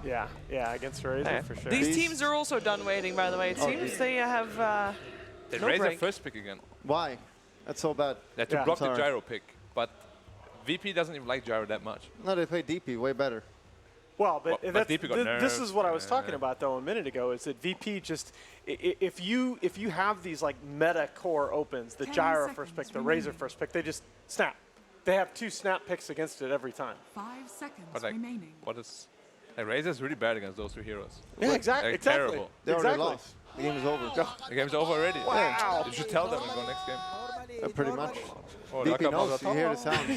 Yeah, against Razor for sure. These teams are also done waiting, by the way. It seems they have They no raise their break. first pick again. Why? That's so bad. They have to Yeah, block the sorry. gyro pick, but VP doesn't even like gyro that much. No, they play DP way better. Well, but, But that's, DP got this is what I was nerfed, talking about though a minute ago. Is that VP just if you have these like meta core opens, the 10 gyro first pick, seconds the Razor remaining. first pick, they just snap. They have 2 snap picks against it every time. 5 seconds But like, remaining. what is... Like, Razor's really bad against those 2 heroes. Yeah, exactly. Like, terrible. They already Exactly. lost. The game is over. The game's over already. Wow. You should tell them and go next game. Pretty much. Oh, DP knows. You hear the sound.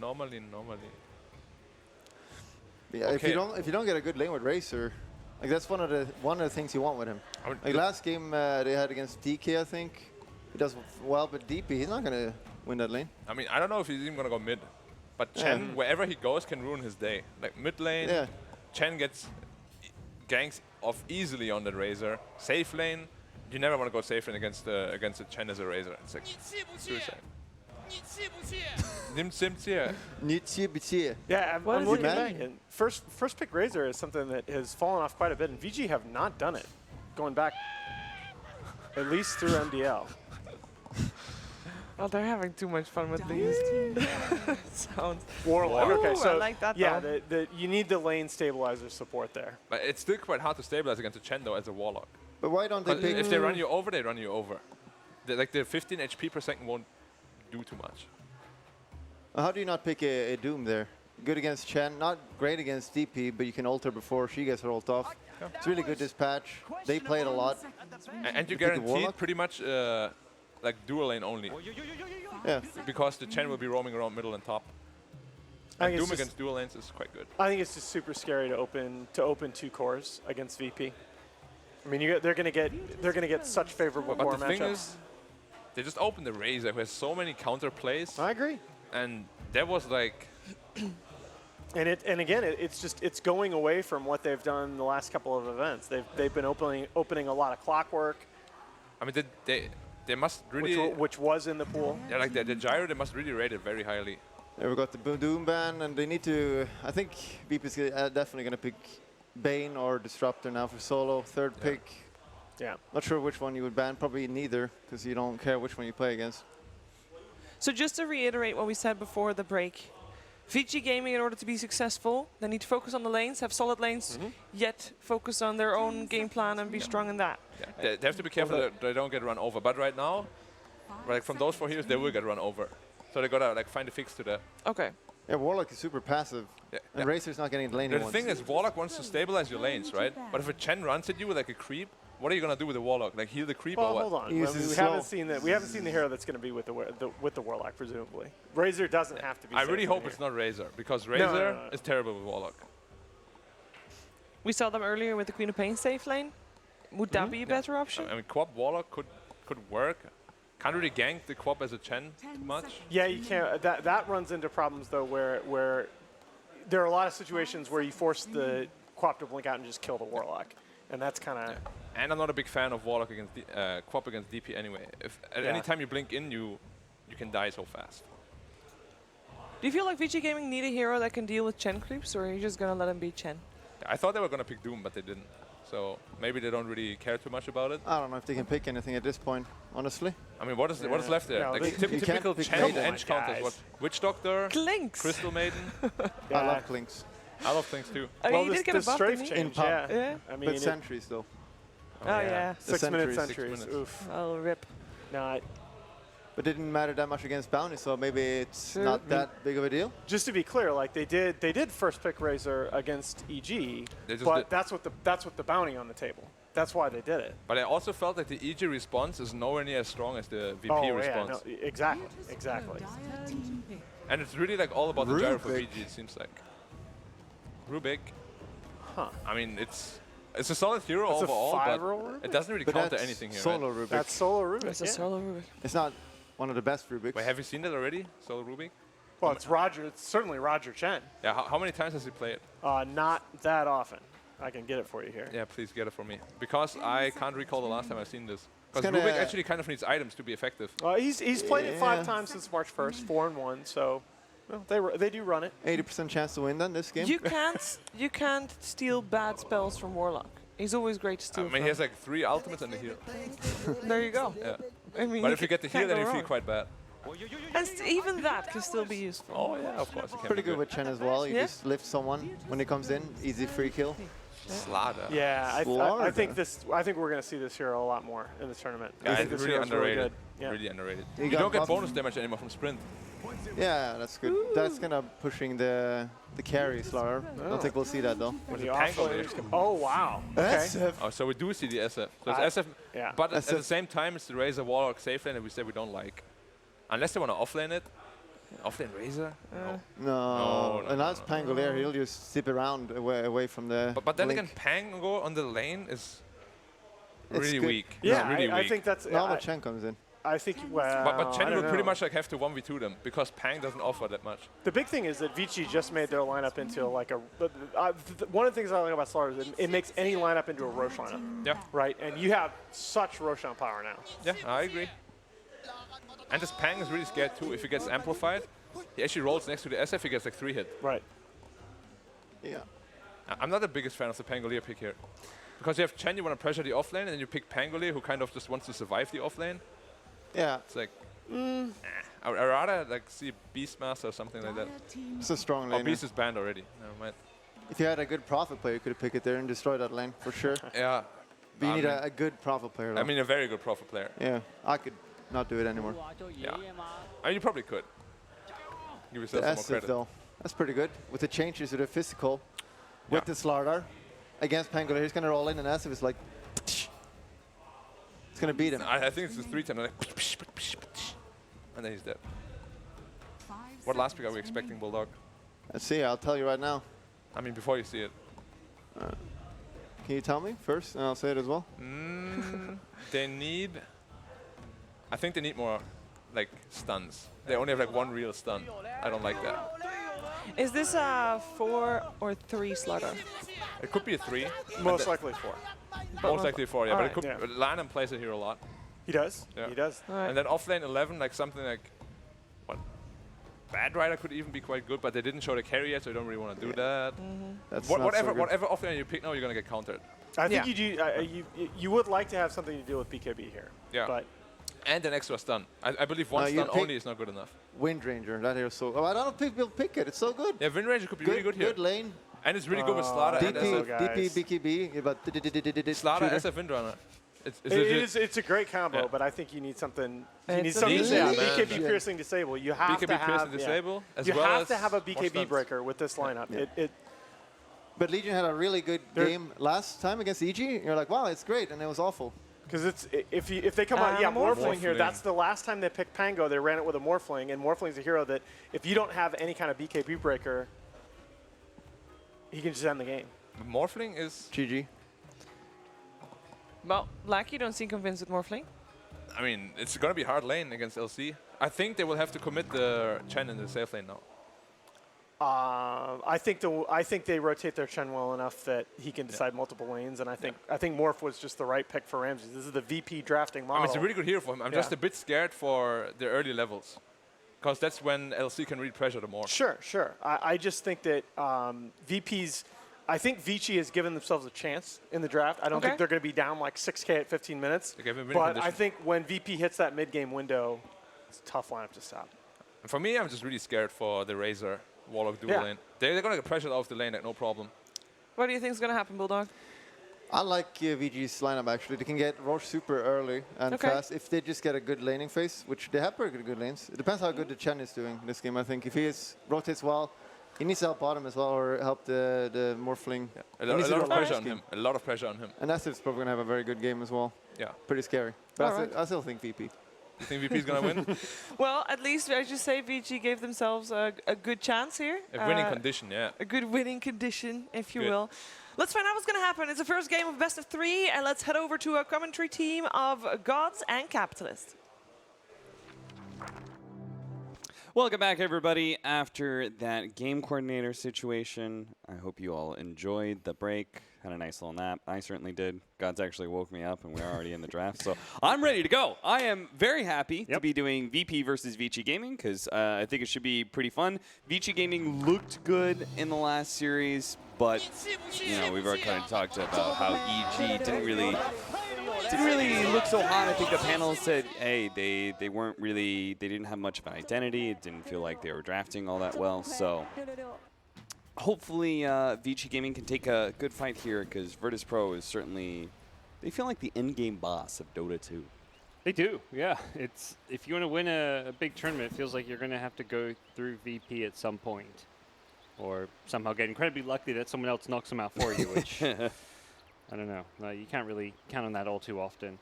Normally. Yeah, Okay. if you don't get a good lane with Racer, like that's one of the things you want with him. I mean, Like last game they had against DK, I think he does well, but DP he's not gonna win that lane. I mean, I don't know if he's even gonna go mid, but Chen, wherever he goes, can ruin his day. Like mid lane, Yeah, Chen gets ganks off easily on the Razor. Safe lane, you never want to go safe lane against the Chen as a Razor. It's like suicide. Yeah, I'm What is looking it? back, and first pick Razor is something that has fallen off quite a bit, and VG have not done it, going back at least through MDL. Oh, they're having too much fun with these sounds. Warlock. Okay, Ooh, so I like that yeah, though. you need the lane stabilizer support there. But it's still quite hard to stabilize against a Chen though as a Warlock. but why don't they But pick? if they run you over, they run you over. Like the 15 HP per second won't do too much. How do you not pick a Doom there? Good against Chen, not great against DP, but you can alter before she gets her ult off. Yeah. It's really good this patch. They play it a lot. And you pick a guaranteed Warlock? pretty much like dual lane only. Yeah. Because the Chen will be roaming around middle and top. I And think, Doom it's just, against dual lanes is quite good. I think it's just super scary to open 2 cores against VP. I mean, they're gonna get such favorable But core the thing matchups. is, they just opened the Razor who has so many counter plays, I agree. and that was like, And again, it's going away from what they've done the last couple of events. They've been opening a lot of clockwork, I mean, they must really, which was in the pool. yeah, like the gyro, they must really rate it very highly. Yeah, we got the Doom ban, and they need to. I think VP is definitely gonna pick Bane or Disruptor now for solo. Third pick. Yeah. Not sure which one you would ban. Probably neither, because you don't care which one you play against. So just to reiterate what we said before the break, Vici Gaming, in order to be successful, they need to focus on the lanes, have solid lanes, yet focus on their own game plan and be strong in that. Yeah. They have to be careful that they don't get run over. But right now, like from those 4 heroes, they will get run over. So they gotta like find a fix to that. Okay. Yeah, Warlock is super passive, Yeah. and Yeah. Razor's not getting the lane he The wants. thing is, Warlock wants to stabilize your lanes, right? But if a Chen runs at you with like a creep, what are you gonna do with the Warlock? Like heal the creep Well, or what? hold on. He uses We slow. haven't seen that. We haven't seen the hero that's going to be with the Warlock, presumably. Razor doesn't have to be. I safe really in hope here. it's not Razor, because Razor no. is terrible with Warlock. We saw them earlier with the Queen of Pain safe lane. Would that be a better option? I mean, Quap Warlock could work. Can't really gank the Quap as a Chen too much. Yeah, you can't. That runs into problems though, where there are a lot of situations where you force the Quap to blink out and just kill the Warlock, and that's kind of. And I'm not a big fan of Warlock against Quap against DP anyway. If at any time you blink in, you can die so fast. Do you feel like Vici Gaming need a hero that can deal with Chen creeps, or are you just going to let him be Chen? I thought they were gonna pick Doom, but they didn't. So maybe they don't really care too much about it. I don't know if they can pick anything at this point, honestly. I mean, what is left there? No, Like they- you typical can't pick Chen Maiden. edge counters. What? Witch Doctor, Clinks! Crystal Maiden. I love Clinks. I love things too. I mean, Well, he did the get a buff, strafe didn't he? change, In pub. yeah. Yeah. I mean, But sentries though. Oh, yeah. 6-minute sentries. 6 sentries. minutes. Oof. Oh, rip. No, But didn't matter that much against Bounty, so maybe it's Sure. not that big of a deal. just to be clear, like they did first pick Razor against EG, They just but did- that's what the bounty on the table. That's why they did it. But I also felt that the EG response is nowhere near as strong as the VP Oh response. yeah, no, exactly. And it's really like all about the gyro for Rubik. VG, it seems like. Rubik. Huh. I mean, it's a solid hero That's a overall, 5-roll but Rubik? it doesn't really But counter that's anything here. solo Right? Rubik. That's solo Rubik. It's a yeah. solo Rubik. It's not one of the best Rubiks. Wait, have you seen that already? Solo Rubik? Well, it's Roger. It's certainly Roger Chen. Yeah, how many times has he played? Not that often. I can get it for you here. Yeah, please get it for me. Because I can't recall the last time I've seen this. Because kinda- Rubik actually kind of needs items to be effective. He's played it 5 Yeah. times since March 1st, 4-1. So Well, they do run it. 80% chance to win then this game. You can't steal bad spells from Warlock. He's always great to steal. I mean, he has like 3 ultimates and a heal. There you go. Yeah. I mean, But if you get the heal, can't then go you feel wrong. quite bad. And even that can still be useful. Oh yeah, of course. It can Pretty be good with Chen as well. You Yeah. just lift someone when he comes in, easy free kill. Slaughter. Yeah, I Slaughter. think we're going to see this hero a lot more in the tournament. I Yeah, think it's this really hero's really underrated. good. Yeah. Really underrated. You You got don't get buff. bonus damage anymore from sprint. Yeah, that's good. That's gonna pushing the carry Slaughter. I don't think we'll see that though. When the the Pango offlaners there. come- Oh wow. Okay. Oh, so we do see the SF. So I- it's SF, yeah. but at SF. the same time, it's the Razor Warlock safe lane that we said we don't like. Unless they want to offlane it. Offlane Razor? No. No, no, and that's no. Pangolier. He'll just zip around away from the. But then link. again, Pango on the lane is It's really good. weak. Yeah, It's really I weak. think that's. Now that Chen comes in. I think. Well, But Chen I will don't pretty know. much like have to 1v2 them because Pang doesn't offer that much. The big thing is that Vici just made their lineup into like a. One of the things I like about Slaughter is it makes any lineup into a Roche lineup, Yeah, right? And you have such Roshan power now. yeah, I agree. And this Pang is really scared too. If he gets amplified, he actually rolls next to the SF, he gets like 3 hit. Right. Yeah. I'm not the biggest fan of the Pangolier pick here. Because you have Chen, you want to pressure the offlane, and then you pick Pangolier, who kind of just wants to survive the offlane. Yeah. It's like, I'd rather like see Beastmaster or something like that. It's a strong Oh, lane. Beast is banned already. Never mind. If you had a good Prophet player, you could have picked it there and destroyed that lane for sure. Yeah. But you I need mean- a good Prophet player. Though. I mean, a very good Prophet player. yeah, I could not do it anymore. Yeah. I mean, you probably could. Give yourself The some more SF credit. though, that's pretty good. With the changes to the physical, with Yeah. the Slardar against Pangolier, he's gonna roll in and SF is like, it's gonna beat him. I think it's the 3 time. Like, and then he's dead. What last pick are we expecting, Bulldog? Let's see. I'll tell you right now. I mean, before you see it. Can you tell me first, and I'll say it as well. They need... I think they need more, like, stuns. They only have, like, 1 real stun. I don't like that. Is this a 4 or 3 Slaughter? It could be a 3. Most likely 4. Most likely 4, yeah. All But right, it could yeah. Lanham plays it here a lot. He does. Yeah. He does. All right. And then offlane 11, like something like... What? Bad Rider could even be quite good, but they didn't show the carry yet, so you don't really want to do that. That's What, not so whatever good. whatever offlane you pick now, you're going to get countered. I think Yeah. you do. You would like to have something to do with BKB here. Yeah. But And an extra stun. I believe 1 No, you stun pick- only is not good enough. Wind Ranger. That here's so. Oh, I don't know if people pick it. It's so good. Yeah, Wind Ranger could be really good here. Good lane. And it's really good with Slaughter and DP. SF. guys. DP, but Slaughter, shooter. SF, Windrunner. It's it legit. is. It's a great combo. Yeah. But I think you need something. You It's need a something to say legion, man. BKB piercing disable. You have BKB to have. piercing disable, as you well have as to have a more BKB stuns. breaker with this lineup. Yeah. It But Legion had a really good They're- game last time against EG. You're like, wow, it's great, and it was awful. Because it's if they come out, yeah, Morphling here. Morphling. That's the last time they picked Pango. They ran it with a Morphling, and Morphling's a hero that if you don't have any kind of BKB breaker, he can just end the game. Morphling is... GG. Well, Black, you don't seem convinced with Morphling. I mean, it's going to be hard lane against LC. I think they will have to commit the Chen in the safe lane now. I think they rotate their Chen well enough that he can decide multiple lanes, and I think Morph was just the right pick for Ramsey. This is the VP drafting model. I mean, it's a really good hero for him. I'm just Yeah. a bit scared for the early levels. Because that's when LC can really pressure the more. Sure. I just think that VP's. I think Vici has given themselves a chance in the draft. I don't Okay. think they're going to be down like 6K at 15 minutes. They gave him winning But I condition. think when VP hits that mid-game window, it's a tough lineup to stop. And for me, I'm just really scared for the Razor Warlock dual Yeah. lane. They're going to get pressured off the lane, like, no problem. What do you think is going to happen, Bulldog? I like VG's lineup actually. They can get Roche super early and Okay. fast if they just get a good laning phase, which they have pretty good lanes. It depends how good the Chen is doing this game. I think if he rotates well, he needs to help bottom as well or help the Morphling. A He lot needs to of do a pressure fast on game. him. A lot of pressure on him. And Asif's probably going to have a very good game as well. Yeah. Pretty scary. But All I still think VP. You think VP is going to win? Well, at least, as you say, VG gave themselves a good chance here. A winning condition, yeah. A good winning condition, if you Good. will. Let's find out what's going to happen. It's the first game of best of 3, and let's head over to our commentary team of Gods and Capitalists. Welcome back, everybody. After that game coordinator situation, I hope you all enjoyed the break. Had a nice little nap. I certainly did. God's actually woke me up, and we're already in the draft. So I'm ready to go. I am very happy to be doing VP versus Vici Gaming because I think it should be pretty fun. Vici Gaming looked good in the last series, but you know, we've already kind of talked about how EG didn't really look so hot. I think the panel said, hey, they weren't really, they didn't have much of an identity. It didn't feel like they were drafting all that well. So hopefully Vici Gaming can take a good fight here because Virtus.pro is certainly, they feel like the end-game boss of Dota 2. They do, yeah. It's if you want to win a big tournament, it feels like you're going to have to go through VP at some point. Or somehow get incredibly lucky that someone else knocks them out for you, which... I don't know. You can't really count on that all too often.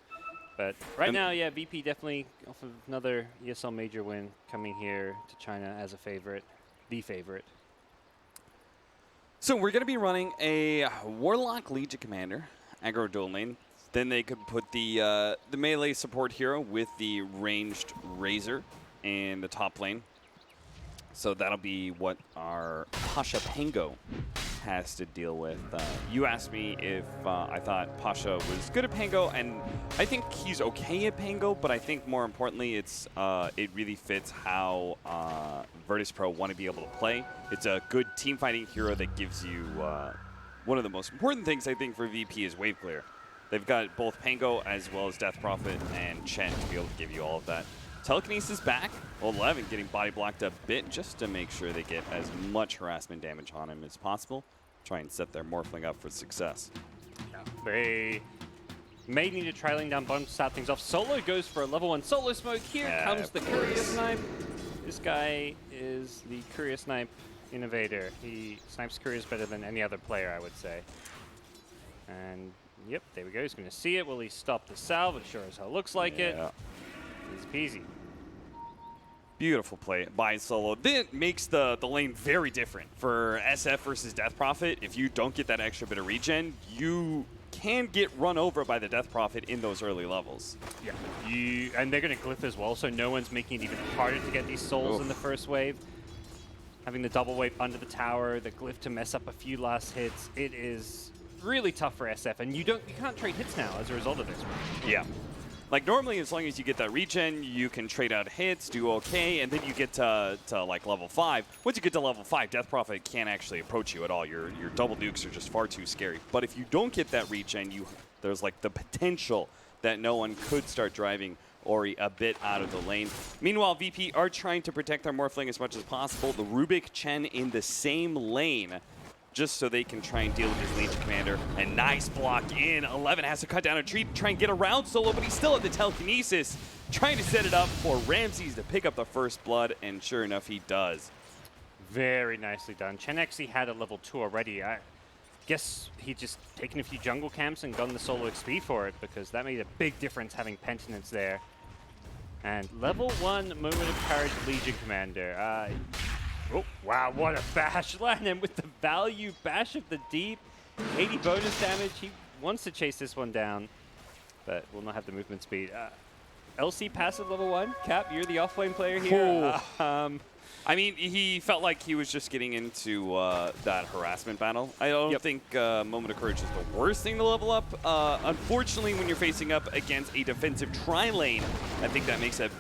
But right now, yeah, VP definitely off of another ESL major win coming here to China as a favorite, the favorite. So we're going to be running a Warlock Legion Commander, aggro dual lane. Then they could put the melee support hero with the ranged Razor in the top lane. So that'll be what our Pasha Pango has to deal with. You asked me if I thought Pasha was good at Pango, and I think he's okay at Pango, but I think more importantly, it really fits how Virtus.pro want to be able to play. It's a good team fighting hero that gives you one of the most important things I think for VP is wave clear. They've got both Pango as well as Death Prophet and Chen to be able to give you all of that. Telekinesis back, 11 getting body blocked a bit just to make sure they get as much harassment damage on him as possible. Try and set their Morphling up for success. They may need a trailing down bottom to start things off. Solo goes for a level 1 solo smoke. Here comes the Courier Snipe. This guy is the Courier Snipe innovator. He snipes Couriers better than any other player, I would say. And yep, there we go. He's going to see it. Will he stop the salve? It sure as hell looks like it. Easy peasy. Beautiful play by Solo. That makes the lane very different. For SF versus Death Prophet, if you don't get that extra bit of regen, you can get run over by the Death Prophet in those early levels. Yeah, and they're going to glyph as well, so no one's making it even harder to get these souls in the first wave. Having the double wave under the tower, the glyph to mess up a few last hits, it is really tough for SF, and you can't trade hits now as a result of this. Yeah. Like normally, as long as you get that regen, you can trade out hits, do okay, and then you get to like level 5. Once you get to level 5, Death Prophet can't actually approach you at all. Your double dukes are just far too scary. But if you don't get that regen, there's like the potential that no one could start driving Ori a bit out of the lane. Meanwhile, VP are trying to protect their Morphling as much as possible. The Rubik Chen in the same lane, just so they can try and deal with his Legion Commander. And nice block in. 11 has to cut down a tree to try and get around Solo, but he's still at the telekinesis, trying to set it up for Ramses to pick up the first blood, and sure enough, he does. Very nicely done. Chen actually had a level 2 already. I guess he just taken a few jungle camps and gotten the Solo XP for it, because that made a big difference having Penitence there. And level 1 Moment of Courage Legion Commander. Oh, wow, what a bash. Lanham with the value bash of the deep. 80 bonus damage. He wants to chase this one down, but will not have the movement speed. LC passive level 1. Cap, you're the off-lane player here. I mean, he felt like he was just getting into that harassment battle. I don't think Moment of Courage is the worst thing to level up. Unfortunately, when you're facing up against a defensive tri-lane, I think that makes a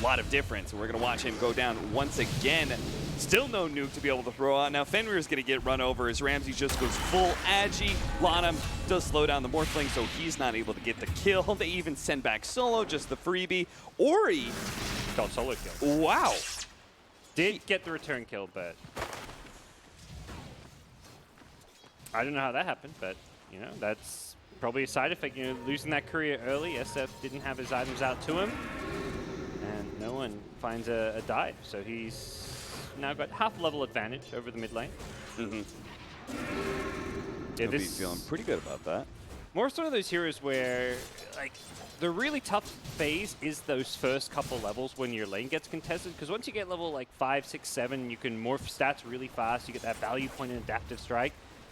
lot of difference. We're going to watch him go down once again. Still no nuke to be able to throw out. Now Fenrir is going to get run over as Ramsey just goes full agi. Lanham does slow down the Morphling, so he's not able to get the kill. They even send back Solo, just the freebie. Ori got solo kill. Wow. Did get the return kill, but I don't know how that happened, but you know, that's probably a side effect. You know, losing that courier early, SF didn't have his items out to him, and no one finds a dive, so he's now got half level advantage over the mid lane. Mm-hmm. Yeah, He'll be feeling pretty good about that. More sort of those heroes where, like, the really tough phase is those first couple levels when your lane gets contested, because once you get level like 5, 6, 7, you can morph stats really fast, you get that value point and adaptive strike.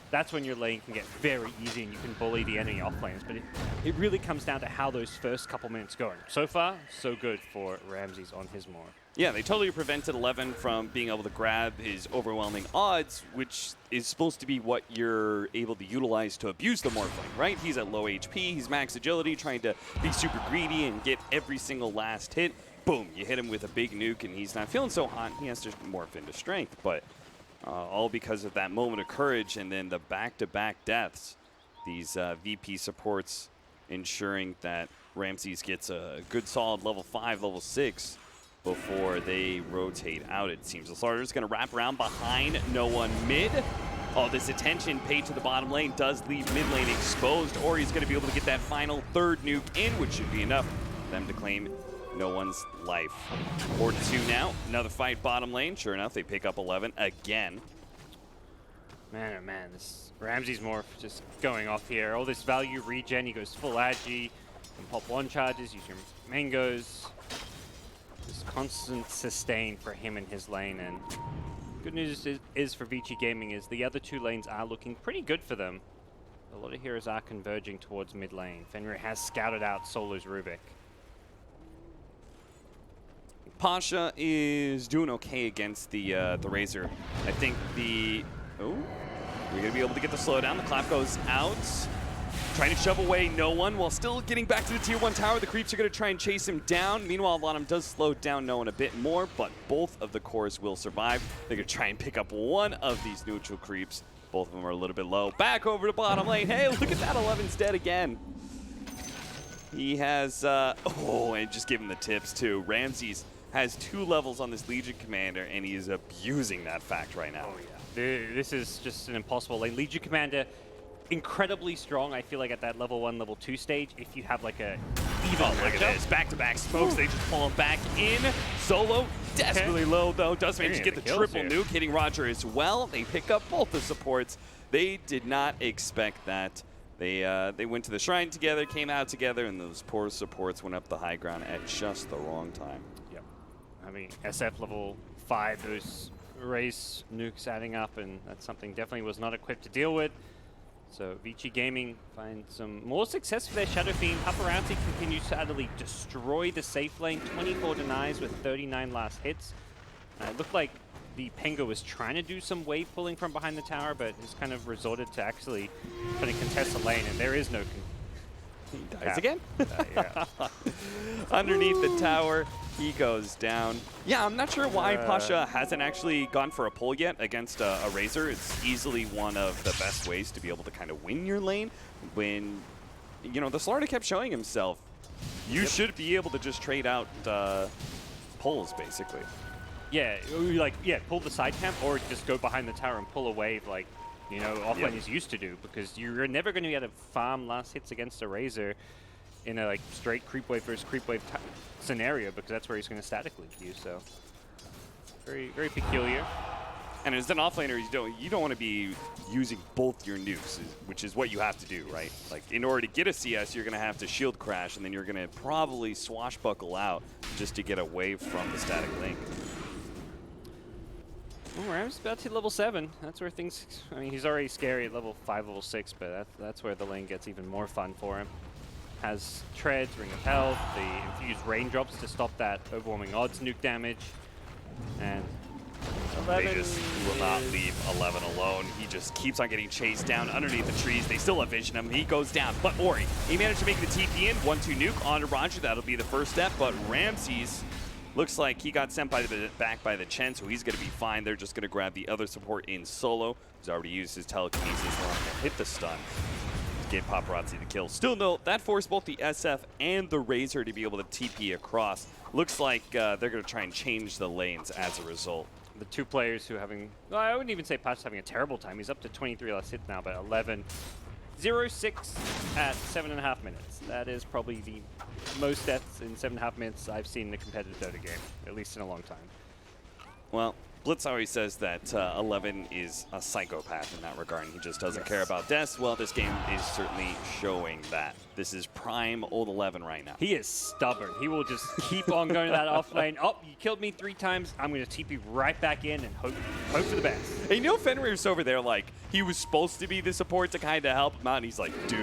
That's when your lane can get very easy and you can bully the enemy off lanes, but it really comes down to how those first couple minutes go. So far, so good for Ramses on his Moor. Yeah, they totally prevented 11 from being able to grab his overwhelming odds, which is supposed to be what you're able to utilize to abuse the Morphling, right? He's at low HP, he's max agility, trying to be super greedy and get every single last hit. Boom, you hit him with a big nuke and he's not feeling so hot, he has to morph into strength. But all because of that moment of courage and then the back-to-back deaths. These VP supports ensuring that Ramses gets a good solid level 5, level 6 before they rotate out, it seems. The starter's going to wrap around behind no one mid. Oh, this attention paid to the bottom lane does leave mid lane exposed, or he's going to be able to get that final third nuke in, which should be enough for them to claim no one's life. 4-2 now. Another fight bottom lane. Sure enough, they pick up 11 again. Man, oh man, this Ramses morph just going off here. All this value regen, he goes full agi, can pop one charges, use your mangoes. Just constant sustain for him in his lane, and good news is for Vici Gaming is the other two lanes are looking pretty good for them. A lot of heroes are converging towards mid lane. Fenrir has scouted out Solo's Rubik. Pasha is doing okay against the Razor. I think the... Oh, we're going to be able to get the slowdown. The clap goes out. Trying to shove away no one while still getting back to the tier 1 tower. The creeps are going to try and chase him down. Meanwhile, Lonham does slow down no one a bit more, but both of the cores will survive. They're going to try and pick up one of these neutral creeps. Both of them are a little bit low. Back over to bottom lane. Hey, look at that. 11's dead again. He has... oh, and just give him the tips, too. Ramses has 2 levels on this Legion Commander, and he is abusing that fact right now. Oh, yeah. This is just an impossible lane. Legion Commander... incredibly strong, I feel like, at that level 1, level 2 stage. If you have like a even look at this, back-to-back smokes. They just fall back in. Solo desperately low though. Does manage to get the triple nuke, hitting Roger as well. They pick up both the supports. They did not expect that. They went to the shrine together, came out together, and those poor supports went up the high ground at just the wrong time. Yep. I mean, SF level 5, those race nukes adding up, and that's something definitely was not equipped to deal with. So Vici Gaming finds some more success for their Shadow Fiend. Paparazzi continues to utterly destroy the safe lane. 24 denies with 39 last hits. It looked like the Penga was trying to do some wave pulling from behind the tower, but has kind of resorted to actually trying to contest the lane, and there is no... He dies again? Yeah. Underneath the tower, he goes down. Yeah, I'm not sure why Pasha hasn't actually gone for a pull yet against a Razor. It's easily one of the best ways to be able to kind of win your lane when, you know, the Slarta kept showing himself. You should be able to just trade out pulls, basically. Yeah, pull the side camp or just go behind the tower and pull a wave like, you know, offlane is used to do, because you're never going to be able to farm last hits against a Razor in a like straight creep wave versus creep wave scenario, because that's where he's going to static leave you. So very, very peculiar. And as an offlaner, you don't want to be using both your nukes, which is what you have to do, right? Like, in order to get a CS, you're going to have to shield crash, and then you're going to probably swashbuckle out just to get away from the static link. Well, Rams about to hit level 7. That's where things... I mean, he's already scary at level 5, level 6, but that's where the lane gets even more fun for him. Has Treads, Ring of Health, the infused raindrops to stop that overwhelming odds nuke damage. And 11 they just will not leave 11 alone. He just keeps on getting chased down underneath the trees. They still have vision him. He goes down. But Ori, he managed to make the TP in. 1-2 nuke onto Roger. That'll be the first step. But Ramses... looks like he got sent back by the Chen, so he's going to be fine. They're just going to grab the other support in solo. He's already used his telekinesis to hit the stun to get Paparazzi the kill. Still, though, that forced both the SF and the Razor to be able to TP across. Looks like they're going to try and change the lanes as a result. The two players who are having... well, I wouldn't even say Pat's having a terrible time. He's up to 23 last hit now, but 11. 0-6 at 7.5 minutes. That is probably the most deaths in 7.5 minutes I've seen in a competitive Dota game, at least in a long time. Well, Blitz always says that 11 is a psychopath in that regard, and he just doesn't care about deaths. Well, this game is certainly showing that. This is prime old 11 right now. He is stubborn. He will just keep on going to that off lane. Oh, you killed me 3 times. I'm going to TP right back in and hope for the best. Hey, you know, Fenrir's over there, like, he was supposed to be the support to kind of help him out, and he's like, dude,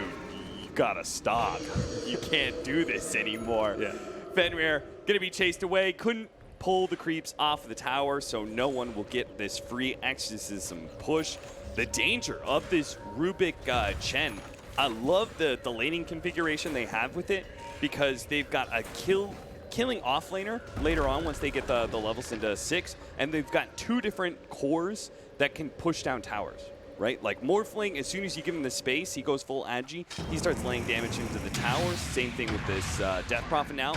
you gotta stop. You can't do this anymore. Yeah. Fenrir gonna be chased away. Couldn't pull the creeps off of the tower so no one will get this free exorcism push. The danger of this Rubik Chen. I love the laning configuration they have with it because they've got a killing offlaner later on once they get the levels into 6, and they've got 2 different cores that can push down towers, right? Like Morphling, as soon as you give him the space, he goes full agi. He starts laying damage into the towers. Same thing with this Death Prophet now.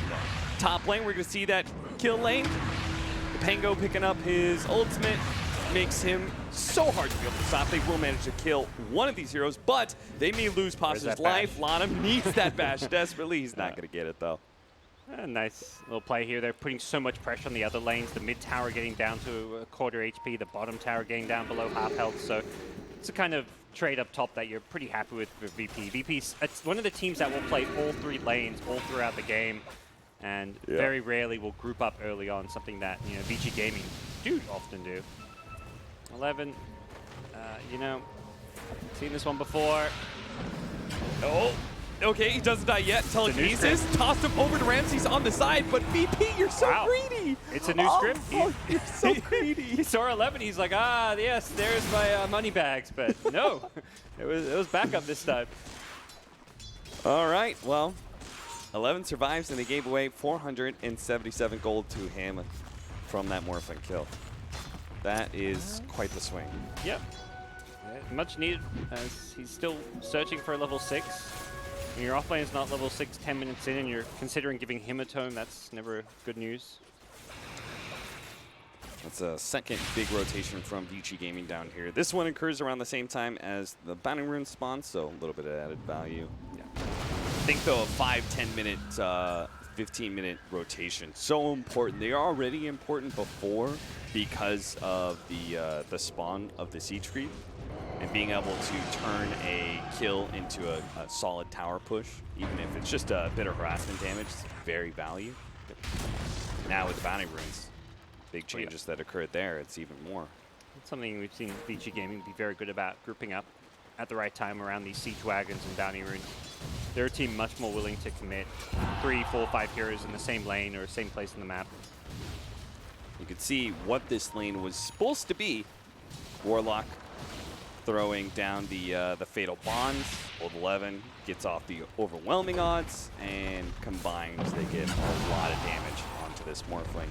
Top lane, we're going to see that kill lane. Pango picking up his ultimate makes him so hard to be able to stop. They will manage to kill one of these heroes, but they may lose Pasha's life. Lana needs that bash desperately. He's not going to get it, though. Nice little play here. They're putting so much pressure on the other lanes. The mid tower getting down to a quarter HP, the bottom tower getting down below half health. So it's a kind of trade up top that you're pretty happy with for VP. VP's it's one of the teams that will play all 3 lanes all throughout the game, and very rarely will group up early on, something that Vici Gaming do often do. 11, seen this one before. Oh. Okay, he doesn't die yet. Telekinesis, tossed him over to Ramses on the side, but VP, you're so greedy. It's a new script. You're so greedy. He saw 11, he's like, yes, there's my money bags, but no, it was backup this time. All right, well, 11 survives, and they gave away 477 gold to him from that Morphling kill. That is quite the swing. Yep. Much needed, as he's still searching for a level 6. When your offlane is not level 6 10 minutes in and you're considering giving him a tome, that's never good news. That's a second big rotation from Vici Gaming down here. This one occurs around the same time as the Bounding Rune spawn, so a little bit of added value. Yeah. I think, though, a 5-10 minute, 15-minute rotation, so important. They are already important before because of the spawn of the Siege Creep. And being able to turn a kill into a solid tower push, even if it's just a bit of harassment damage, it's very value. Now with the Bounding Runes, big changes that occurred there, it's even more. It's something we've seen Vici Gaming be very good about, grouping up at the right time around these Siege Wagons and Bounty Runes. They're a team much more willing to commit 3, 4, 5 heroes in the same lane or same place in the map. You could see what this lane was supposed to be. Warlock throwing down the Fatal Bonds. Old 11 gets off the overwhelming odds, and combined they get a lot of damage onto this Morphling.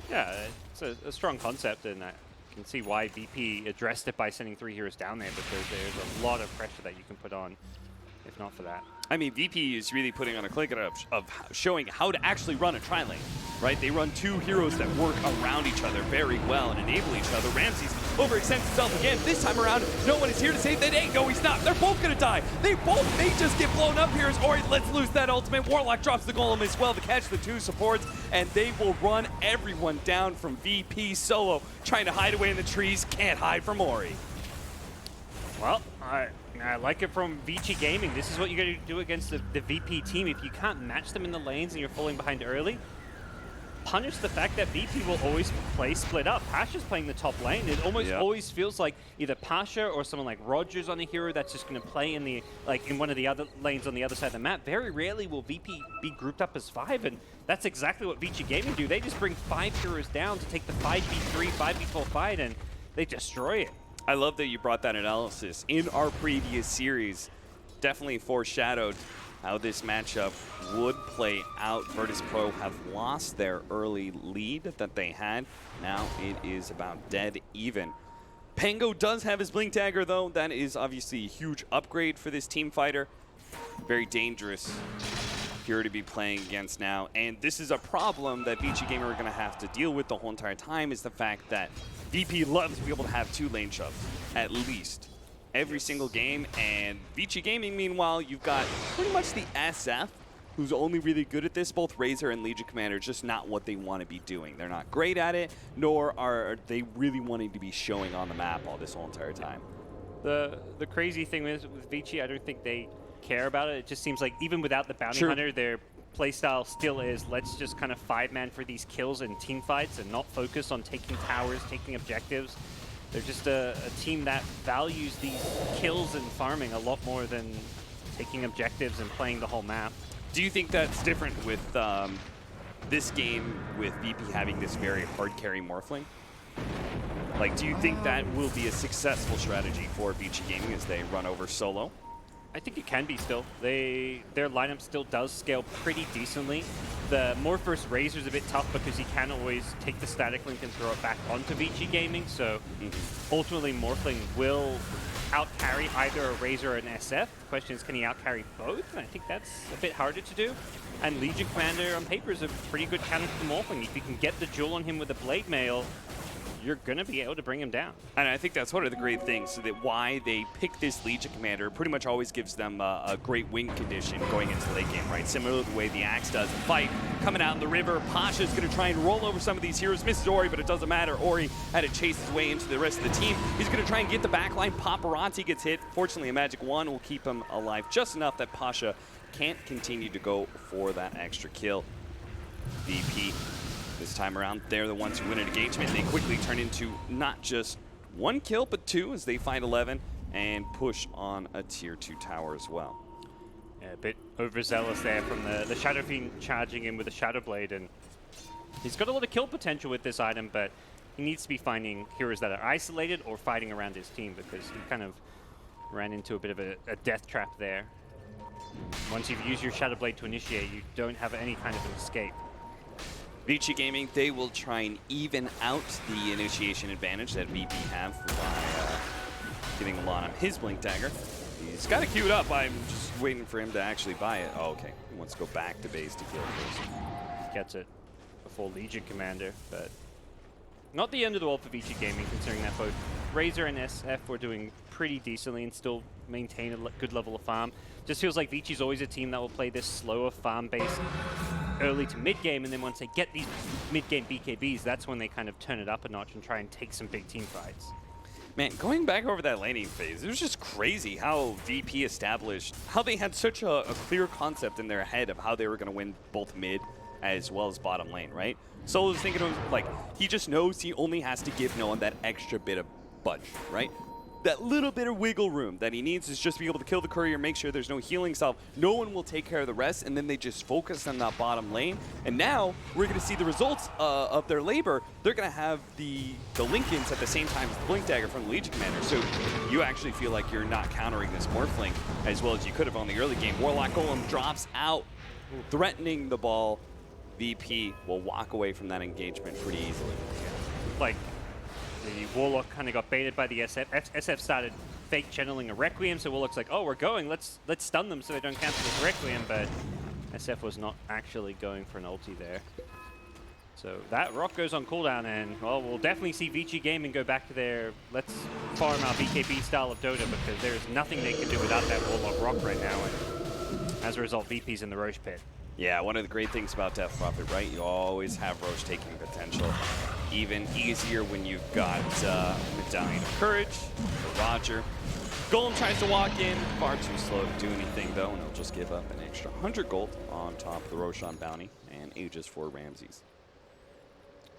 Yeah, it's a strong concept, and I can see why VP addressed it by sending 3 heroes down there, because there's a lot of pressure that you can put on if not for that. I mean, VP is really putting on a click of showing how to actually run a tri-lane, right? They run 2 heroes that work around each other very well and enable each other. Ramses overextends himself again. This time around, no one is here to save the day. No, he's not. They're both going to die. They both may just get blown up here as Ori lets loose that ultimate. Warlock drops the golem as well to catch the 2 supports, and they will run everyone down from VP solo, trying to hide away in the trees. Can't hide from Ori. Well, I like it from Vici Gaming. This is what you got to do against the VP team. If you can't match them in the lanes and you're falling behind early, punish the fact that VP will always play split up. Pasha's playing the top lane. It almost always feels like either Pasha or someone like Rogers on a hero that's just going to play in in one of the other lanes on the other side of the map. Very rarely will VP be grouped up as 5, and that's exactly what Vici Gaming do. They just bring 5 heroes down to take the 5v3, 5v4 fight, and they destroy it. I love that you brought that analysis. In our previous series, definitely foreshadowed how this matchup would play out. Virtus.pro have lost their early lead that they had. Now it is about dead even. Pango does have his Blink Dagger, though. That is obviously a huge upgrade for this team fighter. Very dangerous hero to be playing against now. And this is a problem that Vici Gamer are going to have to deal with the whole entire time, is the fact that VP loves to be able to have 2 lane shoves, at least, every single game. And Vici Gaming, meanwhile, you've got pretty much the SF, who's only really good at this. Both Razor and Legion Commander, just not what they want to be doing. They're not great at it, nor are they really wanting to be showing on the map all this whole entire time. The crazy thing is with Vici, I don't think they care about it. It just seems like even without the Bounty Hunter, their playstyle still is, let's just kind of 5-man for these kills and team fights and not focus on taking towers, taking objectives. They're just a team that values these kills and farming a lot more than taking objectives and playing the whole map. Do you think that's different with this game with VP having this very hard carry Morphling? Like, do you think that will be a successful strategy for Vici Gaming as they run over solo? I think it can be still. Their lineup still does scale pretty decently. The Morph vs. Razor's a bit tough because he can always take the static link and throw it back onto Vici Gaming, so ultimately Morphling will out-carry either a Razor or an SF. The question is, can he out-carry both? And I think that's a bit harder to do. And Legion Commander on paper is a pretty good counter to Morphling. If you can get the duel on him with a Blade Mail, you're going to be able to bring him down. And I think that's one of the great things, so that why they pick this Legion Commander pretty much always gives them a great win condition going into late game, right? Similar to the way the Axe does in fight. Coming out in the river, Pasha's going to try and roll over some of these heroes. Misses Ori, but it doesn't matter. Ori had to chase his way into the rest of the team. He's going to try and get the backline. Paparazzi gets hit. Fortunately, a Magic Wand will keep him alive just enough that Pasha can't continue to go for that extra kill. VP. This time around, they're the ones who win an engagement. They quickly turn into not just 1 kill, but 2 as they find 11 and push on a tier 2 tower as well. Yeah, a bit overzealous there from the Shadow Fiend charging in with a Shadow Blade, and he's got a lot of kill potential with this item, but he needs to be finding heroes that are isolated or fighting around his team, because he kind of ran into a bit of a death trap there. Once you've used your Shadow Blade to initiate, you don't have any kind of an escape. Vici Gaming, they will try and even out the initiation advantage that VP have by giving Lana his Blink Dagger. He's got it queued up. I'm just waiting for him to actually buy it. Oh, okay. He wants to go back to base to kill first. Gets it before Legion Commander, but not the end of the world for Vici Gaming, considering that both Razor and SF were doing pretty decently and still maintain a good level of farm. Just feels like Vici's always a team that will play this slower farm-based early to mid-game, and then once they get these mid-game BKBs, that's when they kind of turn it up a notch and try and take some big team fights. Man, going back over that laning phase, it was just crazy how VP established, how they had such a clear concept in their head of how they were going to win both mid as well as bottom lane, right? Solo's thinking of, like, he just knows he only has to give no one that extra bit of budge, right? That little bit of wiggle room that he needs is just to be able to kill the courier, make sure there's no healing salve. No one will take care of the rest, and then they just focus on that bottom lane. And now we're going to see the results of their labor. They're going to have the Lincolns at the same time as the Blink Dagger from the Legion Commander. So you actually feel like you're not countering this Morphling as well as you could have on the early game. Warlock Golem drops out, threatening the ball. VP will walk away from that engagement pretty easily. Like, the Warlock kind of got baited by the SF. SF started fake channeling a Requiem, so Warlock's like, oh, we're going, let's stun them so they don't cancel this Requiem, but SF was not actually going for an ulti there. So that rock goes on cooldown, and, well, we'll definitely see Vici Gaming go back to their let's farm our BKB style of Dota, because there is nothing they can do without that Warlock rock right now, and as a result, VP's in the Roche pit. Yeah, one of the great things about Death Prophet, right? You always have Roche taking potential. Even easier when you've got Medallion of Courage, for Roger. Golem tries to walk in, far too slow to do anything though, and he'll just give up an extra 100 gold on top of the Roshan bounty and Aegis for Ramses.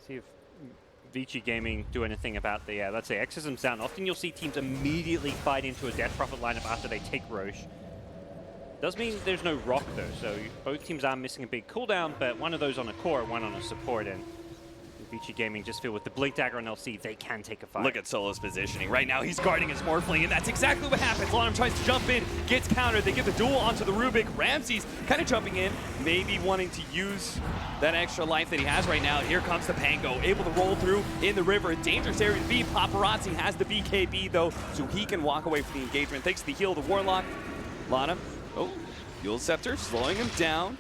See if Vici Gaming do anything about the, let's say, Exorcism's down. Often you'll see teams immediately fight into a Death Prophet lineup after they take Roche. Does mean there's no rock though, so both teams are missing a big cooldown, but one of those on a core, one on a support, and Vici Gaming just feel with the Blink Dagger on LC, they can take a fight. Look at Solo's positioning. Right now he's guarding his Morphling, and that's exactly what happens. Lanham tries to jump in, gets countered. They give the duel onto the Rubik. Ramses kind of jumping in, maybe wanting to use that extra life that he has right now. Here comes the Pango, able to roll through in the river. A dangerous area to be. Paparazzi has the BKB though, so he can walk away from the engagement. Thanks to the heal of the Warlock. Lanham, Fuel Scepter slowing him down.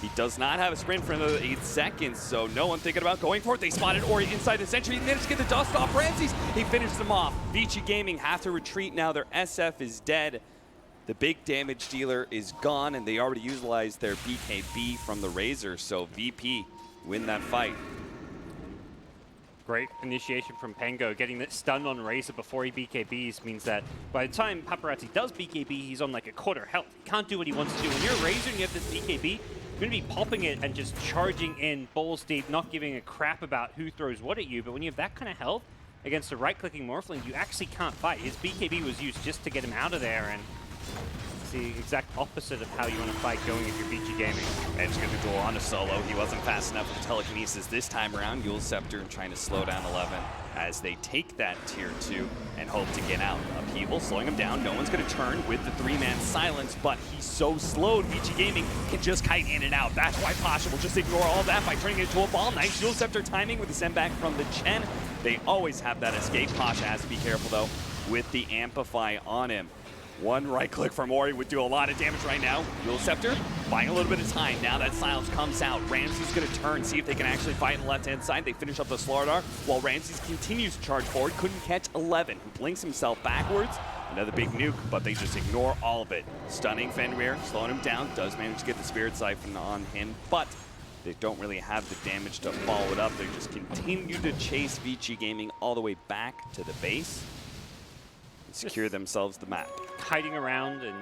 He does not have a sprint for another 8 seconds, so no one thinking about going for it. They spotted Ori inside the Sentry. He managed to get the dust off Ramses. He finished them off. Vici Gaming have to retreat now. Their SF is dead. The big damage dealer is gone, and they already utilized their BKB from the Razor, so VP win that fight. Great initiation from Pango. Getting that stun on Razor before he BKBs means that by the time Paparazzi does BKB, he's on like a quarter health. He can't do what he wants to do. When you're Razor and you have this BKB, you're going to be popping it and just charging in balls deep, not giving a crap about who throws what at you. But when you have that kind of health against a right-clicking Morphling, you actually can't fight. His BKB was used just to get him out of there, and It's the exact opposite of how you want to fight going if you're Vici Gaming. Edge gonna duel on a solo. He wasn't fast enough with the telekinesis this time around. Yule Scepter trying to slow down 11 as they take that tier 2 and hope to get out. Upheaval slowing him down. No one's gonna turn with the 3-man silence, but he's so slowed. Vici Gaming can just kite in and out. That's why Pasha will just ignore all that by turning it into a ball. Nice Yule Scepter timing with the send back from the Chen. They always have that escape. Pasha has to be careful though with the Amplify on him. One right click from Ori would do a lot of damage right now. Yule Scepter buying a little bit of time. Now that silence comes out, Ramses gonna turn, see if they can actually fight on the left-hand side. They finish up the Slardar while Ramses continues to charge forward. Couldn't catch 11, who blinks himself backwards. Another big nuke, but they just ignore all of it. Stunning Fenrir, slowing him down, does manage to get the Spirit Siphon on him, but they don't really have the damage to follow it up. They just continue to chase Vici Gaming all the way back to the base and secure themselves the map. Hiding around and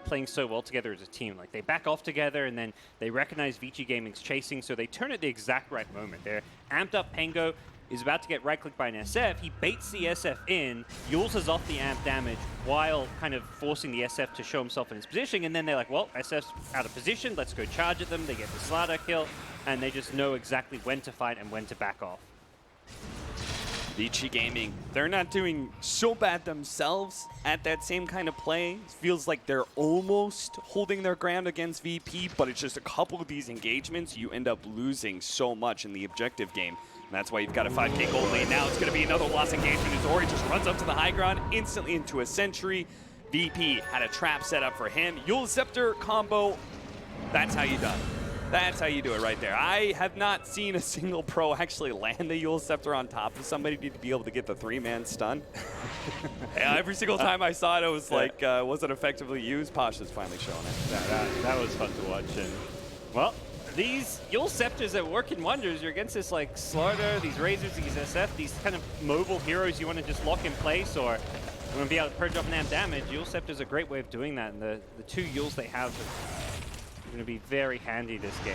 playing so well together as a team. Like, they back off together and then they recognize Vici Gaming's chasing, so they turn at the exact right moment. They're amped up. Pengo is about to get right-clicked by an SF. He baits the SF in, Yules is off the amp damage while kind of forcing the SF to show himself in his position, and then they're like, well, SF's out of position, let's go charge at them. They get the Slardar kill, and they just know exactly when to fight and when to back off. Vici Gaming, they're not doing so bad themselves at that same kind of play. It feels like they're almost holding their ground against VP, but it's just a couple of these engagements, you end up losing so much in the objective game. And that's why you've got a 5K gold lead. Now it's going to be another lost engagement as Ori just runs up to the high ground, instantly into a sentry. VP had a trap set up for him. Yule Scepter combo, that's how you do it. That's how you do it right there. I have not seen a single pro actually land the Yule Scepter on top of somebody to be able to get the 3-man stun. Every single time I saw it, it was like, was it effectively used? Pasha's finally showing it. That was fun to watch. And, well, these Yule Scepters are working wonders. You're against this like Slardar, these Razors, these SF, these kind of mobile heroes you want to just lock in place or you want to be able to purge off NAM damage. Yule Scepter is a great way of doing that, and the 2 Yules they have are going to be very handy this game.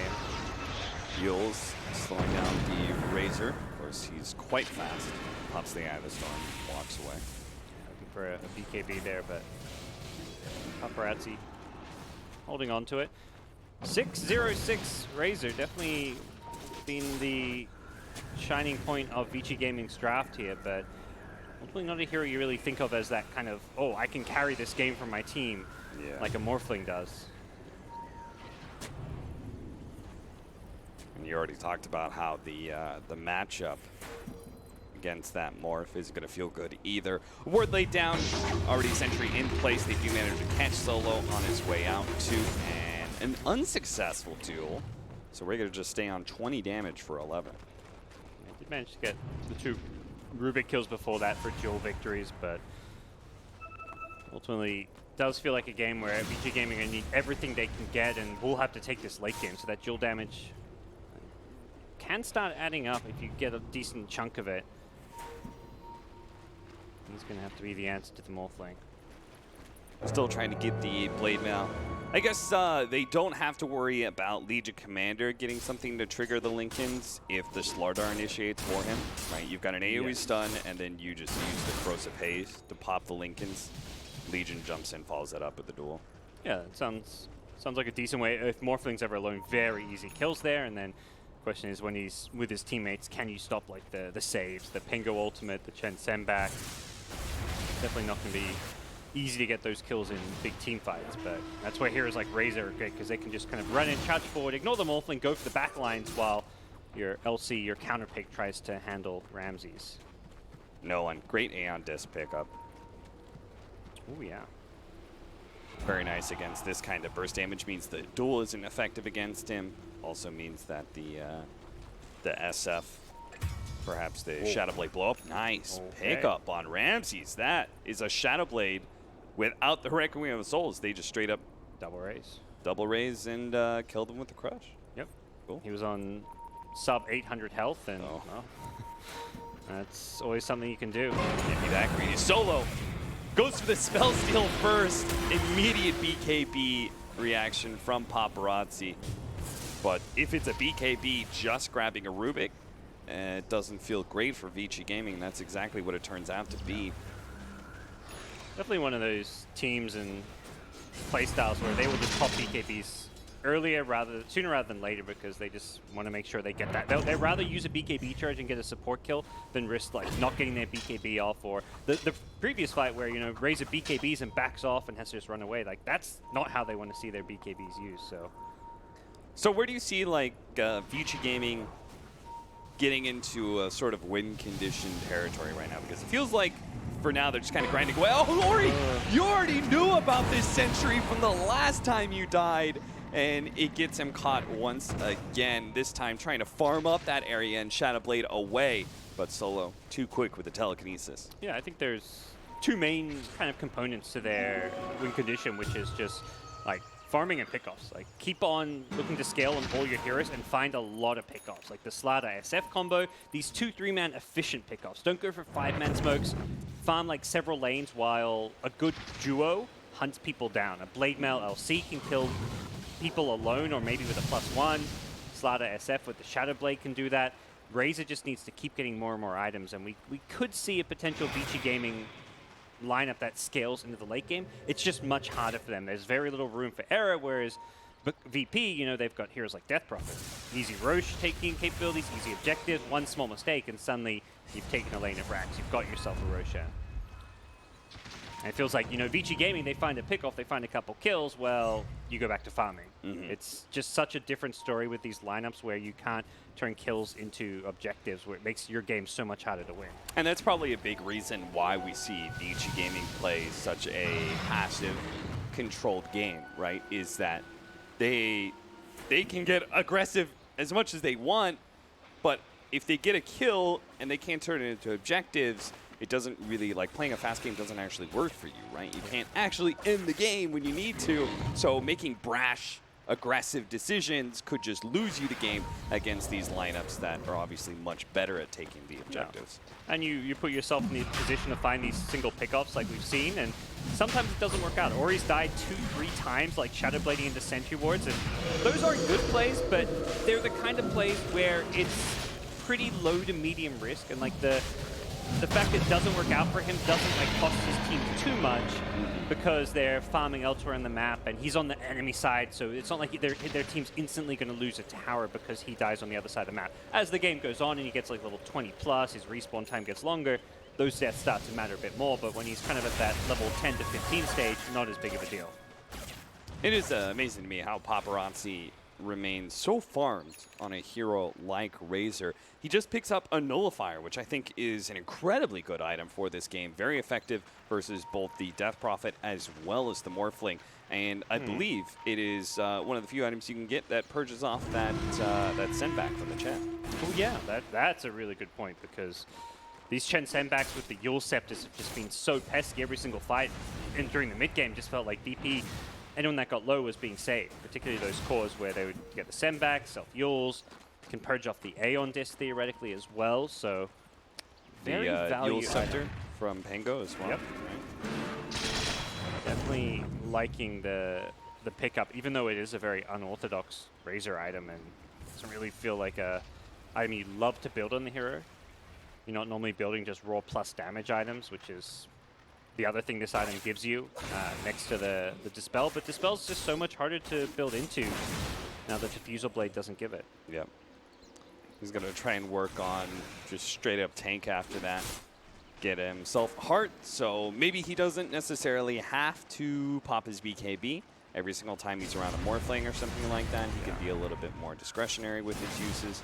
Yules slowing down the Razor. Of course, he's quite fast. Pops the Eye of the Storm, walks away. Looking for a BKB there, but Paparazzi holding on to it. 606 Razor, definitely been the shining point of Vici Gaming's draft here, but ultimately not a hero you really think of as that kind of, oh, I can carry this game for my team, like a Morphling does. And you already talked about how the matchup against that Morph is going to feel good either. Ward laid down, already sentry in place. They do manage to catch Solo on his way out too, and an unsuccessful duel. So we're going to just stay on 20 damage for 11. Yeah, did manage to get the 2 Rubik kills before that for dual victories, but ultimately does feel like a game where Vici Gaming are going to need everything they can get, and we'll have to take this late game, so that dual damage can start adding up if you get a decent chunk of it. He's going to have to be the answer to the Morphling. Still trying to get the Blade Mail. I guess they don't have to worry about Legion Commander getting something to trigger the Lincolns if the Slardar initiates for him, right? You've got an AoE stun, and then you just use the Corrosive Haze to pop the Lincolns. Legion jumps in, follows that up with the duel. Yeah, it sounds like a decent way. If Morphling's ever alone, very easy kills there, and then the question is when he's with his teammates, can you stop like the saves, the Pingo ultimate, the Chen Sembak? Definitely not going to be easy to get those kills in big team fights, but that's where heroes like Razor are great because they can just kind of run in, charge forward, ignore the Morphling, go for the back lines while your LC, your counter pick, tries to handle Ramses. No one. Great Aeon Disc pickup. Oh yeah. Very nice against this kind of burst damage. Means the duel isn't effective against him. Also means that the SF, perhaps the Shadow Blade blow up. Nice pickup on Ramses. That is a Shadow Blade without the Requiem of Souls. They just straight up double raise and killed him with the crush. Yep. Cool. He was on sub 800 health, and well, that's always something you can do. Can't be that greedy. Solo goes for the spell steal first. Immediate BKB reaction from Paparazzi. But if it's a BKB just grabbing a Rubik, it doesn't feel great for Vici Gaming. That's exactly what it turns out to be. Definitely one of those teams and playstyles where they will just pop BKBs sooner rather than later, because they just want to make sure they get that. They'd rather use a BKB charge and get a support kill than risk like not getting their BKB off, or the previous fight where, you know, Razor BKBs and backs off and has to just run away. Like, that's not how they want to see their BKBs used. So where do you see like Vici Gaming getting into a sort of win-conditioned territory right now? Because it feels like for now they're just kind of grinding away. Oh, Lori, you already knew about this Sentry from the last time you died. And it gets him caught once again, this time trying to farm up that area and Shadow Blade away. But Solo, too quick with the telekinesis. Yeah, I think there's two main kind of components to their win condition, which is just like farming and pickoffs. Like, keep on looking to scale on all your heroes and find a lot of pickoffs. Like the Slada SF combo, these 2-3-man efficient pickoffs. Don't go for 5-man smokes. Farm like several lanes while a good duo hunts people down. A Blade Mail LC can kill people alone or maybe with a +1. Slada SF with the Shadow Blade can do that. Razor just needs to keep getting more and more items, and we could see a potential Vici Gaming lineup that scales into the late game. It's just much harder for them. There's very little room for error, whereas VP, you know, they've got heroes like Death Prophet. Easy Roche taking capabilities, easy objectives, one small mistake, and suddenly you've taken a lane of racks. You've got yourself a Roshan. And it feels like, you know, Vici Gaming, they find a pick-off, they find a couple kills, well, you go back to farming. It's just such a different story with these lineups where you can't turn kills into objectives, where it makes your game so much harder to win. And that's probably a big reason why we see Vici Gaming play such a passive, controlled game, right? Is that they can get aggressive as much as they want, but if they get a kill and they can't turn it into objectives, it doesn't really, like, playing a fast game doesn't actually work for you, right? You can't actually end the game when you need to. So making brash, aggressive decisions could just lose you the game against these lineups that are obviously much better at taking the objectives. Yeah. And you put yourself in the position to find these single pickoffs like we've seen, and sometimes it doesn't work out. Ori's died 2-3 times, like Shadow Blading into Sentry Wards, and those are good plays, but they're the kind of plays where it's pretty low to medium risk, and like the fact it doesn't work out for him doesn't like cost his team too much, because they're farming elsewhere on the map and he's on the enemy side, so it's not like their team's instantly going to lose a tower because he dies on the other side of the map. As the game goes on and he gets like level 20 plus, his respawn time gets longer, those deaths start to matter a bit more, but when he's kind of at that level 10 to 15 stage, not as big of a deal. It is amazing to me how Paparazzi remains so farmed on a hero like Razor. He just picks up a Nullifier, which I think is an incredibly good item for this game. Very effective versus both the Death Prophet as well as the Morphling. And I believe it is one of the few items you can get that purges off that sendback from the Chen. Oh yeah, that's a really good point, because these Chen sendbacks with the Yule Scepters have just been so pesky every single fight, and during the mid game just felt like VP, anyone that got low was being saved, particularly those cores where they would get the sendback, self-Yules, can purge off the Aeon Disc theoretically as well, so very value Yule Scepter from Pango as well. Yep. Definitely liking the pickup, even though it is a very unorthodox Razor item and doesn't really feel like a item you love to build on the hero. You're not normally building just raw plus damage items, which is the other thing this item gives you next to the Dispel, but Dispel's just so much harder to build into now that Diffusal Blade doesn't give it. Yep. He's going to try and work on just straight up tank after that. Get himself heart, so maybe he doesn't necessarily have to pop his BKB every single time he's around a Morphling or something like that. He can be a little bit more discretionary with his uses.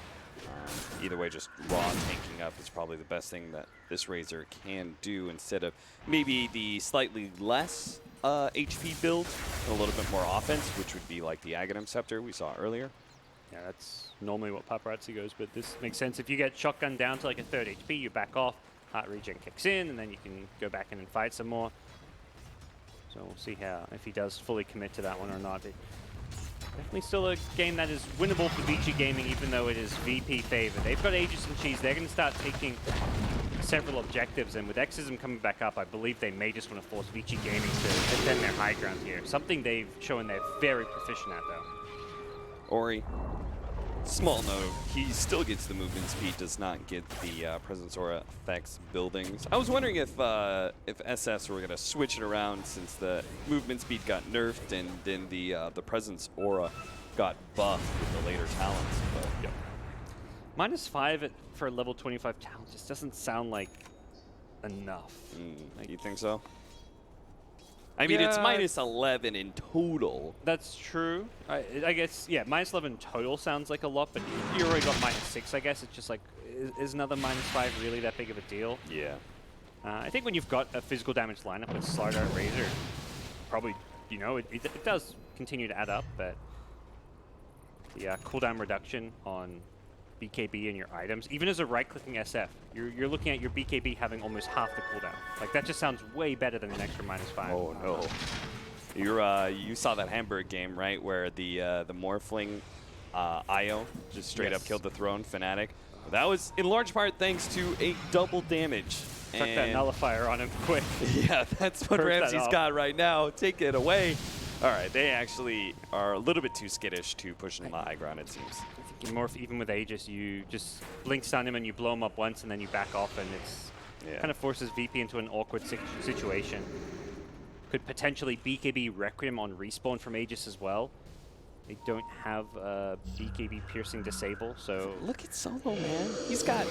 Either way, just raw tanking up is probably the best thing that this Razor can do, instead of maybe the slightly less HP build, a little bit more offense, which would be like the Aghanim Scepter we saw earlier. Yeah, that's normally what Paparazzi goes, but this makes sense. If you get shotgun down to like a 3rd HP, you back off, heart regen kicks in, and then you can go back in and fight some more. So we'll see if he does fully commit to that one or not. But definitely still a game that is winnable for Vici Gaming, even though it is VP favored. They've got Aegis and Cheese. They're going to start taking several objectives, and with Exism coming back up, I believe they may just want to force Vici Gaming to defend their high ground here. Something they've shown they're very proficient at, though. Ori Small note, he still gets the movement speed, does not get the Presence Aura effects buildings. I was wondering if SS were going to switch it around since the movement speed got nerfed and then the Presence Aura got buffed with the later talents. But yep. -5 for a level 25 talent just doesn't sound like enough. You think so? I mean, it's -11 in total. That's true. I guess, yeah, -11 total sounds like a lot, but you already got -6, I guess. It's just like, is another -5 really that big of a deal? Yeah. I think when you've got a physical damage lineup with Slide Art Razor, probably, you know, it does continue to add up, but the cooldown reduction on BKB and your items, even as a right-clicking SF, you're looking at your BKB having almost half the cooldown. Like, that just sounds way better than an extra -5. Oh no! You saw that Hamburg game, right, where the Morphling IO just straight up killed the Throne Fnatic. That was in large part thanks to a double damage. Chuck that nullifier on him quick. Yeah, that's what Ramsey's got right now. Take it away. All right, they actually are a little bit too skittish to push in the high ground, it seems. Even with Aegis, you just blink stun him and you blow him up once and then you back off, and it's kind of forces VP into an awkward situation. Could potentially BKB Requiem on respawn from Aegis as well. They don't have BKB piercing disable, so... Look at Solo, man. He's got,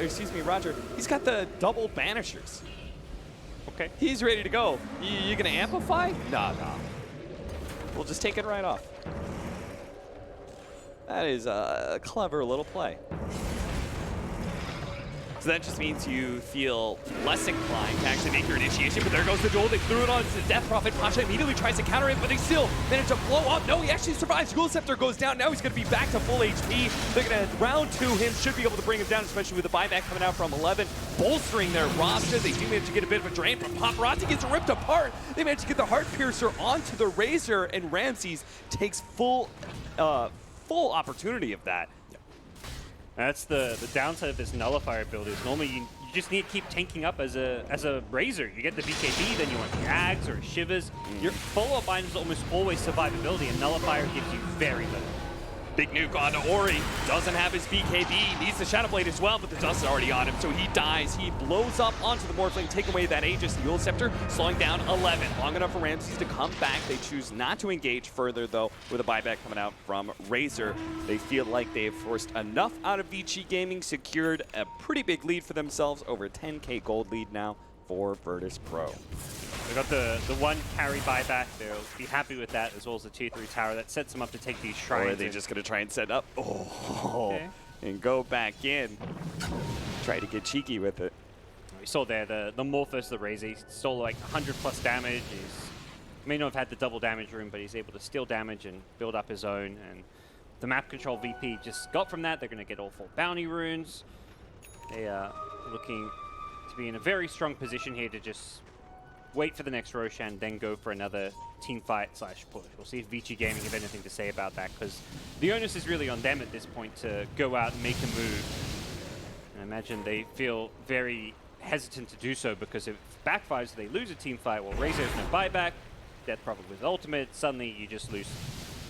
excuse me, Roger. He's got the double banishers. Okay. He's ready to go. You gonna amplify? Nah. We'll just take it right off. That is a clever little play. So that just means you feel less inclined to actually make your initiation, but there goes the duel. They threw it on to Death Prophet. Pasha immediately tries to counter it, but they still manage to blow up. No, he actually survives. Ghoul Scepter goes down. Now he's going to be back to full HP. They're going to round 2 him. Should be able to bring him down, especially with the buyback coming out from 11. Bolstering their roster. They do manage to get a bit of a drain from Paparazzi. Gets ripped apart. They manage to get the Heart Piercer onto the Razor, and Ramses takes full opportunity of that. That's the downside of this nullifier build is normally you just need to keep tanking up as a Razor. You get the BKB, then you want Jags or Shivers. Your follow-up items almost always survivability, and nullifier gives you very little. Big nuke on Ori. Doesn't have his BKB. Needs the Shadow Blade as well, but the dust is already on him, so he dies. He blows up onto the Morphling, take away that Aegis. The Ghoul Scepter slowing down 11. Long enough for Ramses to come back. They choose not to engage further, though, with a buyback coming out from Razor. They feel like they've forced enough out of Vici Gaming, secured a pretty big lead for themselves, over 10K gold lead now for Virtus.pro. They got the 1 carry buyback. They'll be happy with that, as well as the Tier 3 tower. That sets them up to take these shrines. Or are they just going to try and set up? And go back in. Try to get cheeky with it. We saw there the Morphos, the Razor. He stole like 100+ damage. He may not have had the double damage room, but he's able to steal damage and build up his own. And the map control VP just got from that. They're going to get all 4 bounty runes. They are looking to be in a very strong position here to just wait for the next Roshan, then go for another team fight / push. We'll see if Vici Gaming have anything to say about that, because the onus is really on them at this point to go out and make a move. And I imagine they feel very hesitant to do so, because if it backfires, they lose a team fight. Well, Razor has no buyback, Death Prophet with ultimate, suddenly you just lose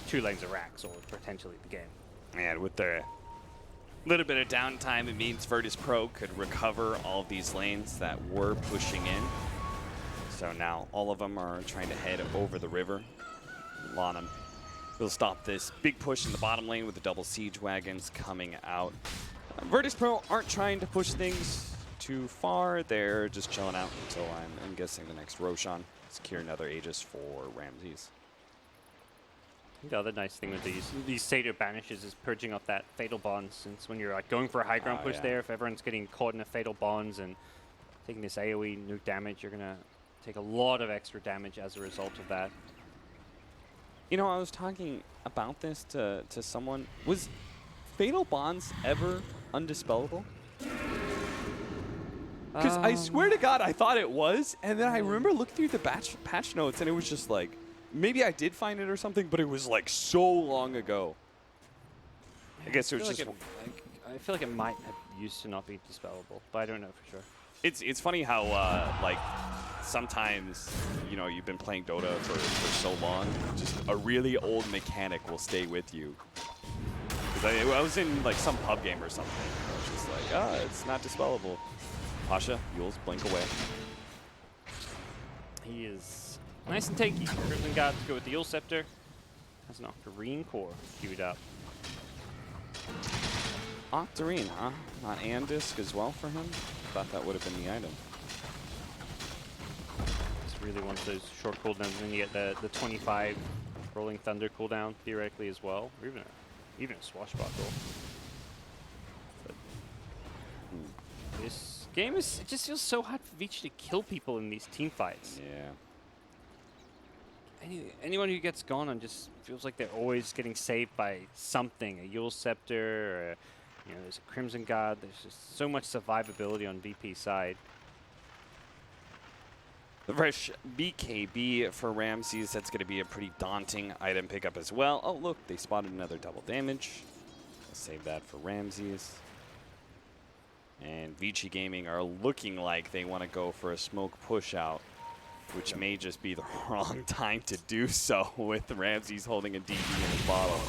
2 lanes of racks, or potentially the game. And with the little bit of downtime, it means Virtus.pro could recover all of these lanes that were pushing in. So now all of them are trying to head over the river. Lanham will stop this big push in the bottom lane with the double siege wagons coming out. Virtus.pro aren't trying to push things too far. They're just chilling out until I'm guessing the next Roshan. Secure another Aegis for Ramses. The other nice thing with these Satyr banishes is purging off that fatal bond, since when you're like going for a high ground push there, if everyone's getting caught in a fatal bonds and taking this AoE nuke damage, you're gonna take a lot of extra damage as a result of that. You know, I was talking about this to someone. Was Fatal Bonds ever undispellable? Because I swear to God, I thought it was, and then I remember looking through the patch notes, and it was just like, maybe I did find it or something, but it was like so long ago. I guess it was just... I feel like it might have used to not be dispellable, but I don't know for sure. It's funny how, like, sometimes, you know, you've been playing Dota for so long, just a really old mechanic will stay with you. Because I was in like some pub game or something. I was just like, oh, it's not dispellable. Pasha, Yules, blink away. He is nice and tanky. Crimson Guard to go with the Yule Scepter. Has an Octarine Core queued up. Octarine, huh? Not Andisk as well for him? Thought that would have been the item. Just really wants those short cooldowns, and then you get the 25 Rolling Thunder cooldown theoretically as well, or even a Swashbuckle. But this game it just feels so hard for Vici to kill people in these team fights. Yeah. Anyone who gets gone on just feels like they're always getting saved by something, a Yule Scepter, or there's a Crimson Guard. There's just so much survivability on VP's side. The fresh BKB for Ramses, that's going to be a pretty daunting item pickup as well. Oh, look, they spotted another double damage. I'll save that for Ramses. And Vici Gaming are looking like they want to go for a smoke push out, which may just be the wrong time to do so with Ramses holding a DB in his bottom.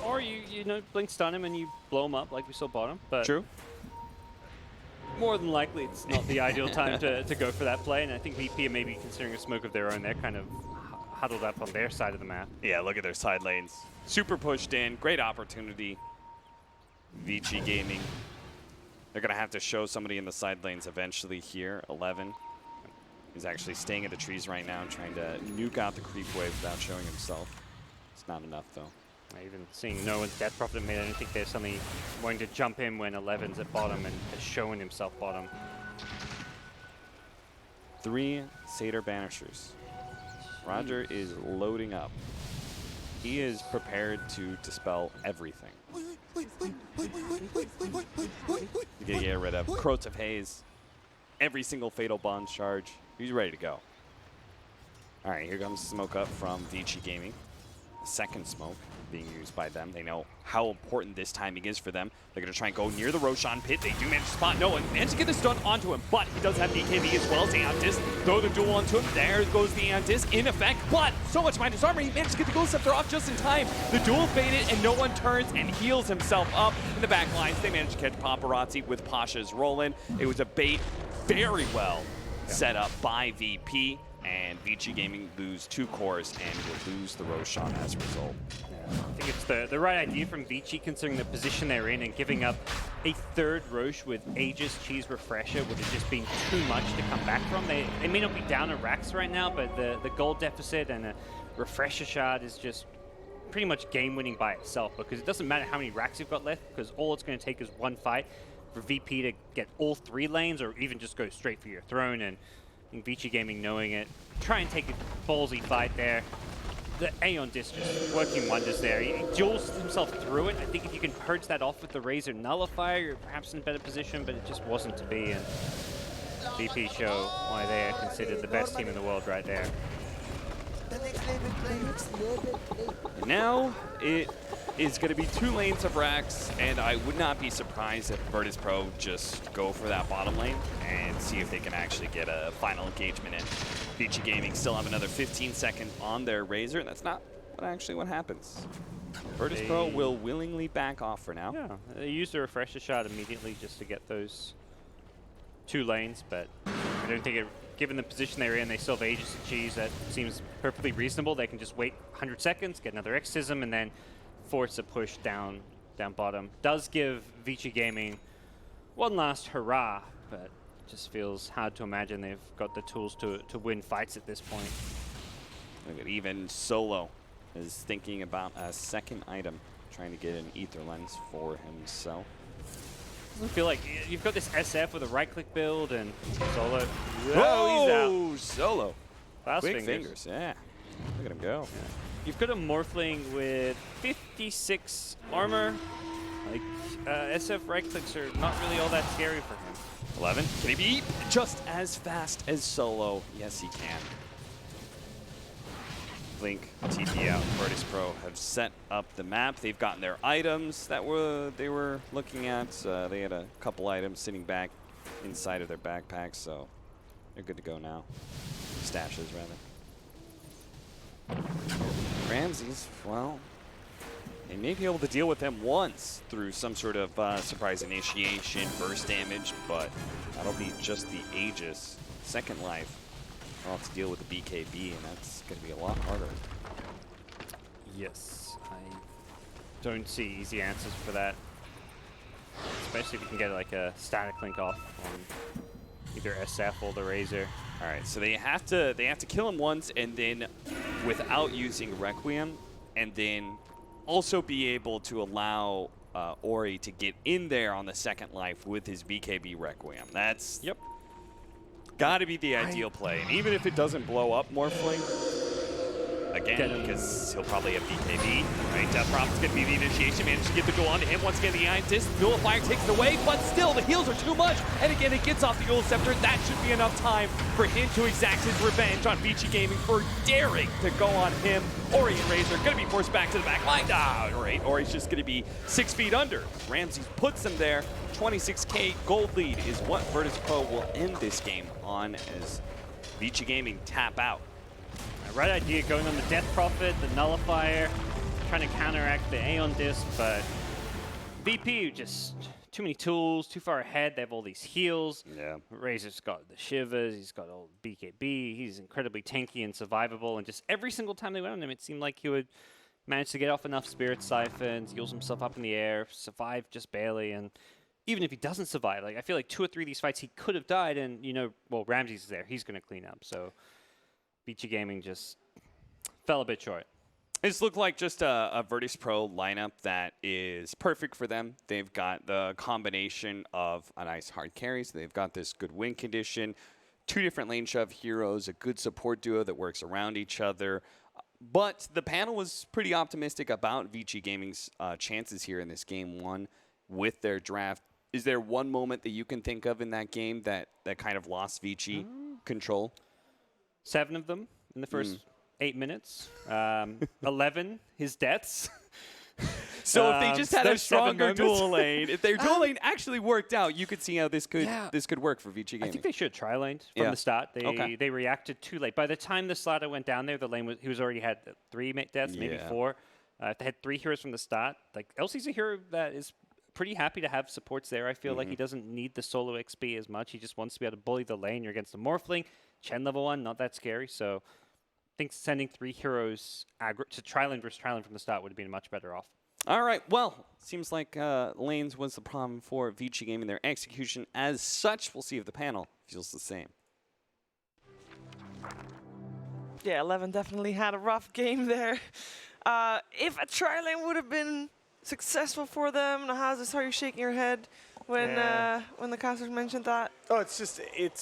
Or you blink stun him and you blow him up like we saw bottom. But True. more than likely, it's not the ideal time to go for that play. And I think VP are maybe considering a smoke of their own. They're kind of huddled up on their side of the map. Yeah, look at their side lanes. Super pushed in. Great opportunity. Vici Gaming. They're going to have to show somebody in the side lanes eventually here. 11. He's actually staying in the trees right now and trying to nuke out the creep wave without showing himself. It's not enough, though. Even seeing no one's Death Prophet made, I don't think there's something wanting to jump in when 11's at bottom and has shown himself bottom. 3 Satyr Banishers. Roger is loading up. He is prepared to dispel everything. He's going to get rid of Croats of Haze, every single Fatal Bond charge. He's ready to go. All right, here comes smoke up from Vici Gaming. The second smoke being used by them. They know how important this timing is for them. They're going to try and go near the Roshan pit. They do manage to spot no one. Manage to get the stun onto him, but he does have BKB as well as Antis. Throw the duel onto him. There goes the Antis in effect, but so much minus armor. He managed to get the Ghost Scepter off just in time. The duel faded, and no one turns and heals himself up. In the back lines, they managed to catch Paparazzi with Pasha's roll-in. It was a bait very well set up by VP, and Vici Gaming lose 2 cores and will lose the Roshan as a result. I think it's the right idea from Vici considering the position they're in, and giving up a third Roche with Aegis Cheese Refresher would have just been too much to come back from. They may not be down at racks right now, but the gold deficit and a Refresher Shard is just pretty much game winning by itself, because it doesn't matter how many racks you've got left, because all it's going to take is one fight for VP to get all 3 lanes, or even just go straight for your throne. And I think Vici Gaming, knowing it, try and take a ballsy fight there. The Aeon Disc just working wonders there. He duels himself through it. I think if you can purge that off with the Razor Nullifier, you're perhaps in a better position, but it just wasn't to be. And VP show why they are considered the best team in the world right there. And now it is going to be 2 lanes of racks, and I would not be surprised if Virtus.pro just go for that bottom lane and see if they can actually get a final engagement in. Vici Gaming still have another 15 seconds on their Razor, and that's not actually what happens. Virtus.pro will willingly back off for now. Yeah, they used a Refresher Shot immediately just to get those 2 lanes, but I don't think given the position they're in, they still have Aegis to Cheese. That seems perfectly reasonable. They can just wait 100 seconds, get another Exorcism, and then force a push down bottom. Does give Vici Gaming one last hurrah, but just feels hard to imagine they've got the tools to win fights at this point. Look at even Solo is thinking about a second item, trying to get an Ether Lens for himself. I feel like you've got this SF with a right-click build, and Solo. Oh, he's out. Solo. Fast Quick fingers, yeah. Look at him go. Yeah. You've got a Morphling with 56 armor. Like, SF right-clicks are not really all that scary for him. 11, can he be just as fast as Solo? Yes, he can. Blink, TP out, Virtus.pro have set up the map. They've gotten their items that they were looking at. They had a couple items sitting back inside of their backpacks, so they're good to go now. Stashes, rather. Ramses, well, and may be able to deal with them once through some sort of surprise initiation, burst damage, but that'll be just the Aegis. Second life, I'll have to deal with the BKB, and that's going to be a lot harder. Yes, I don't see easy answers for that. Especially if you can get like a static link off on either SF or the Razor. All right, so they have to kill him once, and then without using Requiem, and then also be able to allow Ori to get in there on the second life with his BKB Requiem. That's got to be the ideal play. And even if it doesn't blow up Morphling, again, because he'll probably have BKB, right? Death Prophet's going to be the initiation, managed to get the duel onto him. Once again, the Iron Disc, Nullifier takes it away, but still, the heals are too much. And again, it gets off the Eul Scepter. That should be enough time for him to exact his revenge on Vici Gaming for daring to go on him. Ori and Razor going to be forced back to the back line. Right, Ori's just going to be 6 feet under. Ramses puts him there. 26K gold lead is what Virtus.pro will end this game on as Vici Gaming tap out. Right idea going on the Death Prophet, the Nullifier, trying to counteract the Aeon Disc, but VP just too many tools, too far ahead. They have all these heals. Yeah. Razor's got the Shivers, he's got all BKB, he's incredibly tanky and survivable, and just every single time they went on him, it seemed like he would manage to get off enough Spirit Siphons, heals himself up in the air, survive just barely, and even if he doesn't survive, like I feel like 2 or 3 of these fights he could have died, and you know, well, Ramses is there, he's going to clean up, so Vici Gaming just fell a bit short. It's looked like just a Virtus.pro lineup that is perfect for them. They've got the combination of a nice hard carry, so they've got this good win condition, 2 different lane shove heroes, a good support duo that works around each other. But the panel was pretty optimistic about Vici Gaming's chances here in this game 1 with their draft. Is there one moment that you can think of in that game that kind of lost Vici control? 7 of them in the first 8 minutes. 11, his deaths. So if they just had a stronger dual lane, if their dual lane actually actually worked out, you could see how this could work for Vici Gaming. I think they should have tri-laned from the start. They reacted too late. By the time the Slaughter went down there, the lane he was already had 3 deaths, maybe 4. If they had 3 heroes from the start, like LC's a hero that is pretty happy to have supports there. I feel like he doesn't need the solo XP as much. He just wants to be able to bully the lane. You're against a Morphling. Chen level 1, not that scary. So I think sending 3 heroes to tri-lane versus tri-lane from the start would have been much better off. All right, well, seems like lanes was the problem for Vici Gaming. Their execution as such, we'll see if the panel feels the same. Yeah, 11 definitely had a rough game there. If a tri-lane would have been successful for them, Nahaz, how are you shaking your head when the casters mentioned that? Oh, it's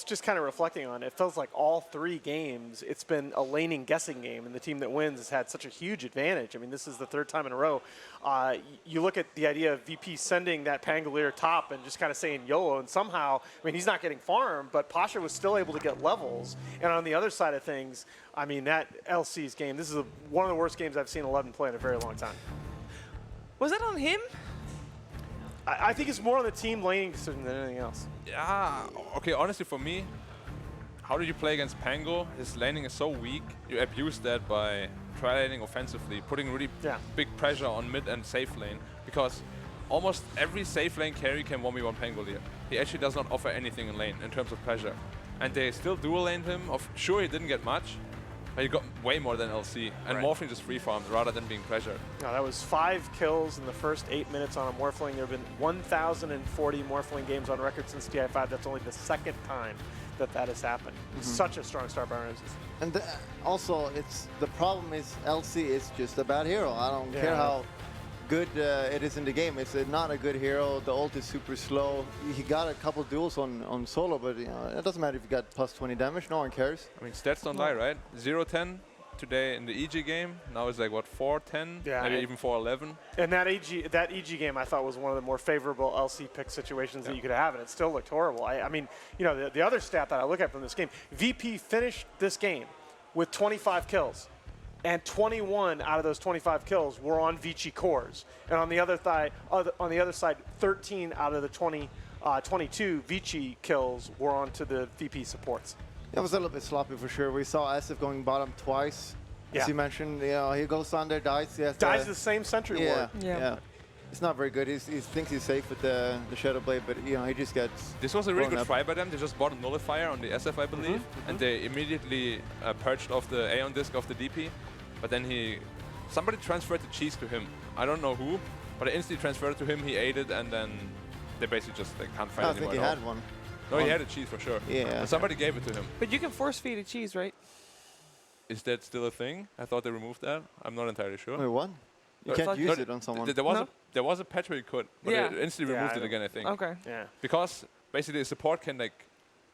just kind of reflecting on it. It feels like all 3 games, it's been a laning guessing game, and the team that wins has had such a huge advantage. I mean, this is the 3rd time in a row. You look at the idea of VP sending that Pangolier top and just kind of saying YOLO, and somehow, I mean, he's not getting farmed, but Pasha was still able to get levels. And on the other side of things, I mean, that LC's game, this is one of the worst games I've seen 11 play in a very long time. Was that on him? I think it's more on the team laning decision than anything else. Yeah, okay, honestly for me, how do you play against Pango? His laning is so weak. You abuse that by tri-laning offensively, putting really big pressure on mid and safe lane, because almost every safe lane carry can 1v1 Pangolier. He actually does not offer anything in lane in terms of pressure. And they still dual laned him. Sure, he didn't get much, but he got way more than LC. And Morphling just free farms rather than being pressured. No, that was 5 kills in the first 8 minutes on a Morphling. There have been 1,040 Morphling games on record since TI5. That's only the 2nd time that has happened. Such a strong start by Ramses. And also, the problem is LC is just a bad hero. I don't care how good it is in the game. It's not a good hero. The ult is super slow. He got a couple duels on solo, but you know, it doesn't matter if you got plus 20 damage. No one cares. I mean, stats don't lie, right? 0-10 today in the EG game. Now it's like, what, 4-10? Yeah, maybe even 4-11. And that EG game, I thought, was one of the more favorable LC pick situations that you could have, and it still looked horrible. I mean, you know, the other stat that I look at from this game, VP finished this game with 25 kills. And 21 out of those 25 kills were on Vici cores. And on the other side, 13 out of the 22 Vici kills were onto the VP supports. It was a little bit sloppy for sure. We saw SF going bottom twice. Yeah. As you mentioned, he goes on there, dies. He has Dies the same sentry ward. Yeah. It's not very good. He thinks he's safe with the Shadow Blade, but he just gets. This was a really blown good up. try by them. They just bought a nullifier on the SF, I believe, and they immediately purged off the Aeon disc of the DP. But then somebody transferred the cheese to him. I don't know who, but they instantly transferred it to him. He ate it, and then they basically just can't fight I anymore. think he had one. No, he had a cheese for sure. Yeah. But somebody gave it to him. But you can force feed a cheese, right? Is that still a thing? I thought they removed that. I'm not entirely sure. Wait, what? You I can't thought- use No, it on someone. There was a patch where you could, but Yeah. they instantly Yeah, removed I it don't- again, I think. Okay. Yeah. Because basically a support can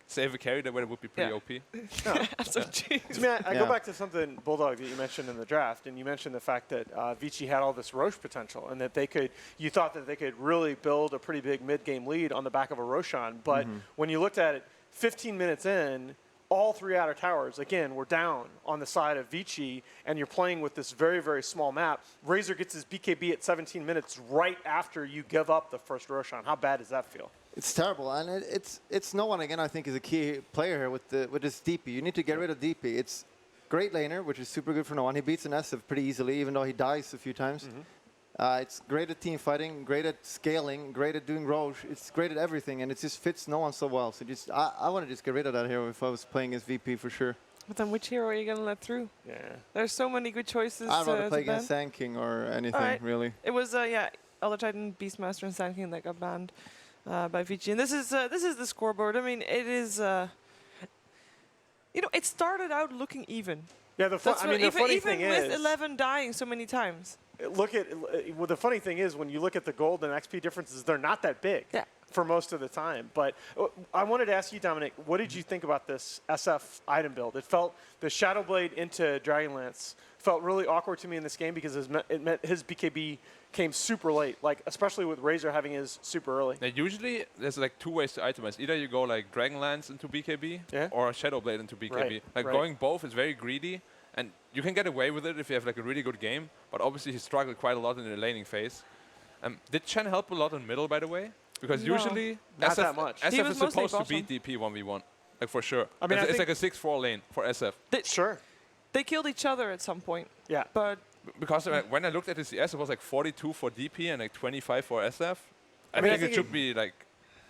save a carry that way it would be pretty Yeah. OP. So cheese. I mean, I go Yeah. back to something, Bulldog, that you mentioned in the draft, and you mentioned the fact that Vici had all this Roche potential, and that you thought that they could really build a pretty big mid-game lead on the back of a Roshan. But when you looked at it, 15 minutes in, all 3 outer towers, again, were down on the side of Vici, and you're playing with this very, very small map. Razor gets his BKB at 17 minutes right after you give up the first Roshan. How bad does that feel? It's terrible, and it's no one again. I think is a key player here with this DP. You need to get rid of DP. It's great laner, which is super good for no one. He beats an SF pretty easily, even though he dies a few times. It's great at team fighting, great at scaling, great at doing Roche. It's great at everything, and it just fits no one so well. So I want to just get rid of that hero if I was playing as VP for sure. But then which hero are you going to let through? Yeah. There's so many good choices. I'd rather play to ban. against Sand King or anything, Alright. really. It was Elder Titan, Beastmaster, and Sand King that got banned by Vici. And this is the scoreboard. I mean, it is. It started out looking even. Yeah, the funny even thing with is, 11 dying so many times. Well, the funny thing is, when you look at the gold and XP differences, they're not that big for most of the time. But I wanted to ask you, Dominic, what did you think about this SF item build? It felt, the Shadow Blade into Dragonlance felt really awkward to me in this game because it meant his BKB came super late, especially with Razor having his super early. Now, usually, there's 2 ways to itemize. Either you go Dragonlance into BKB or Shadow Blade into BKB. Right, Going both is very greedy, and you can get away with it if you have a really good game, but obviously he struggled quite a lot in the laning phase. Did Chen help a lot in middle, by the way? Because No. usually Not SF, that much. He SF was is mostly supposed to beat bottom. DP 1v1, for sure. I mean, it's I like a 6-4 lane for SF. Sure. They killed each other at some point. Yeah. But Because when I looked at the CS, it was 42 for DP and 25 for SF. I mean, I think think it should be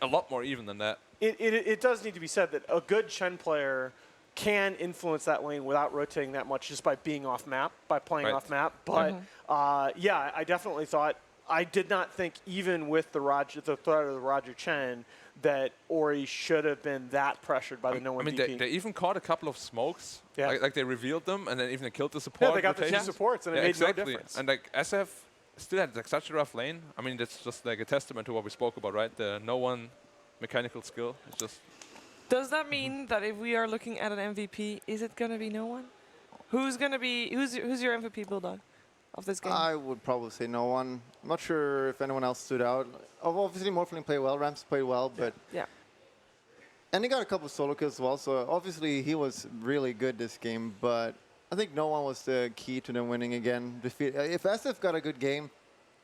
a lot more even than that. It does need to be said that a good Chen player can influence that lane without rotating that much just by being off map, by playing Right. off map. But I definitely thought, I did not think even with the threat of the Roger Chen that Ori should have been that pressured by the no one I mean, DP. they even caught a couple of smokes. Yeah. Like they revealed them and then even killed the support. Yeah, they got the 2 rotations. supports and it Yeah, made exactly. no difference. And SF still had such a rough lane. I mean, that's just a testament to what we spoke about, right? The no one mechanical skill. It's just. does that mean that if we are looking at an MVP, is it going to be no one? Who's your MVP, Bulldog, of this game? I would probably say no one. I'm not sure if anyone else stood out. Obviously, Morphling played well, Ramps played well, but yeah. and he got a couple solo kills as well. So obviously he was really good this game, but I think no one was the key to them winning again. If SF got a good game,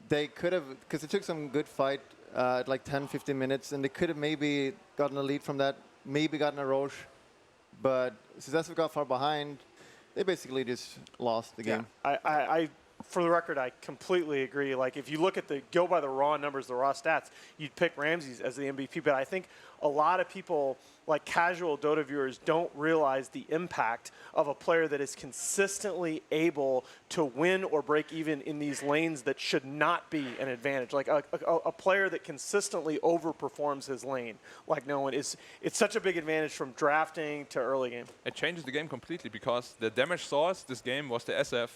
they could have, because it took some good fight at 10, 15 minutes, and they could have maybe gotten a lead from that, maybe gotten a Roche, but since SF got far behind, they basically just lost the game. I for the record, I completely agree. If you look at go by the raw numbers, the raw stats, you'd pick Ramses as the MVP. But I think a lot of people, casual Dota viewers, don't realize the impact of a player that is consistently able to win or break even in these lanes that should not be an advantage. A player that consistently overperforms his lane, no one is. It's such a big advantage from drafting to early game. It changes the game completely because the damage source this game was the SF.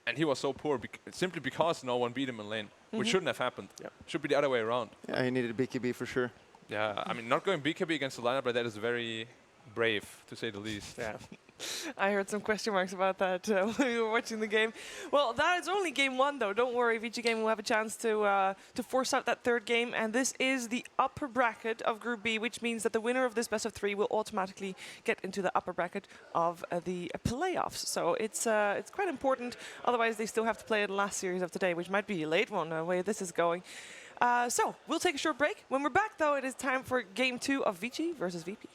And he was so poor simply because no one beat him in lane, which shouldn't have happened. Yeah. Should be the other way around. Yeah, he needed a BKB for sure. Yeah, I mean, not going BKB against the lineup like that is very brave, to say the least. Yeah. I heard some question marks about that when we were watching the game. Well, that is only game 1, though. Don't worry, Vici Game will have a chance to force out that third game. And this is the upper bracket of Group B, which means that the winner of this best of 3 will automatically get into the upper bracket of the playoffs. So it's quite important. Otherwise, they still have to play the last series of today, which might be a late one, the way this is going. So we'll take a short break. When we're back, though, it is time for game 2 of Vici versus VP.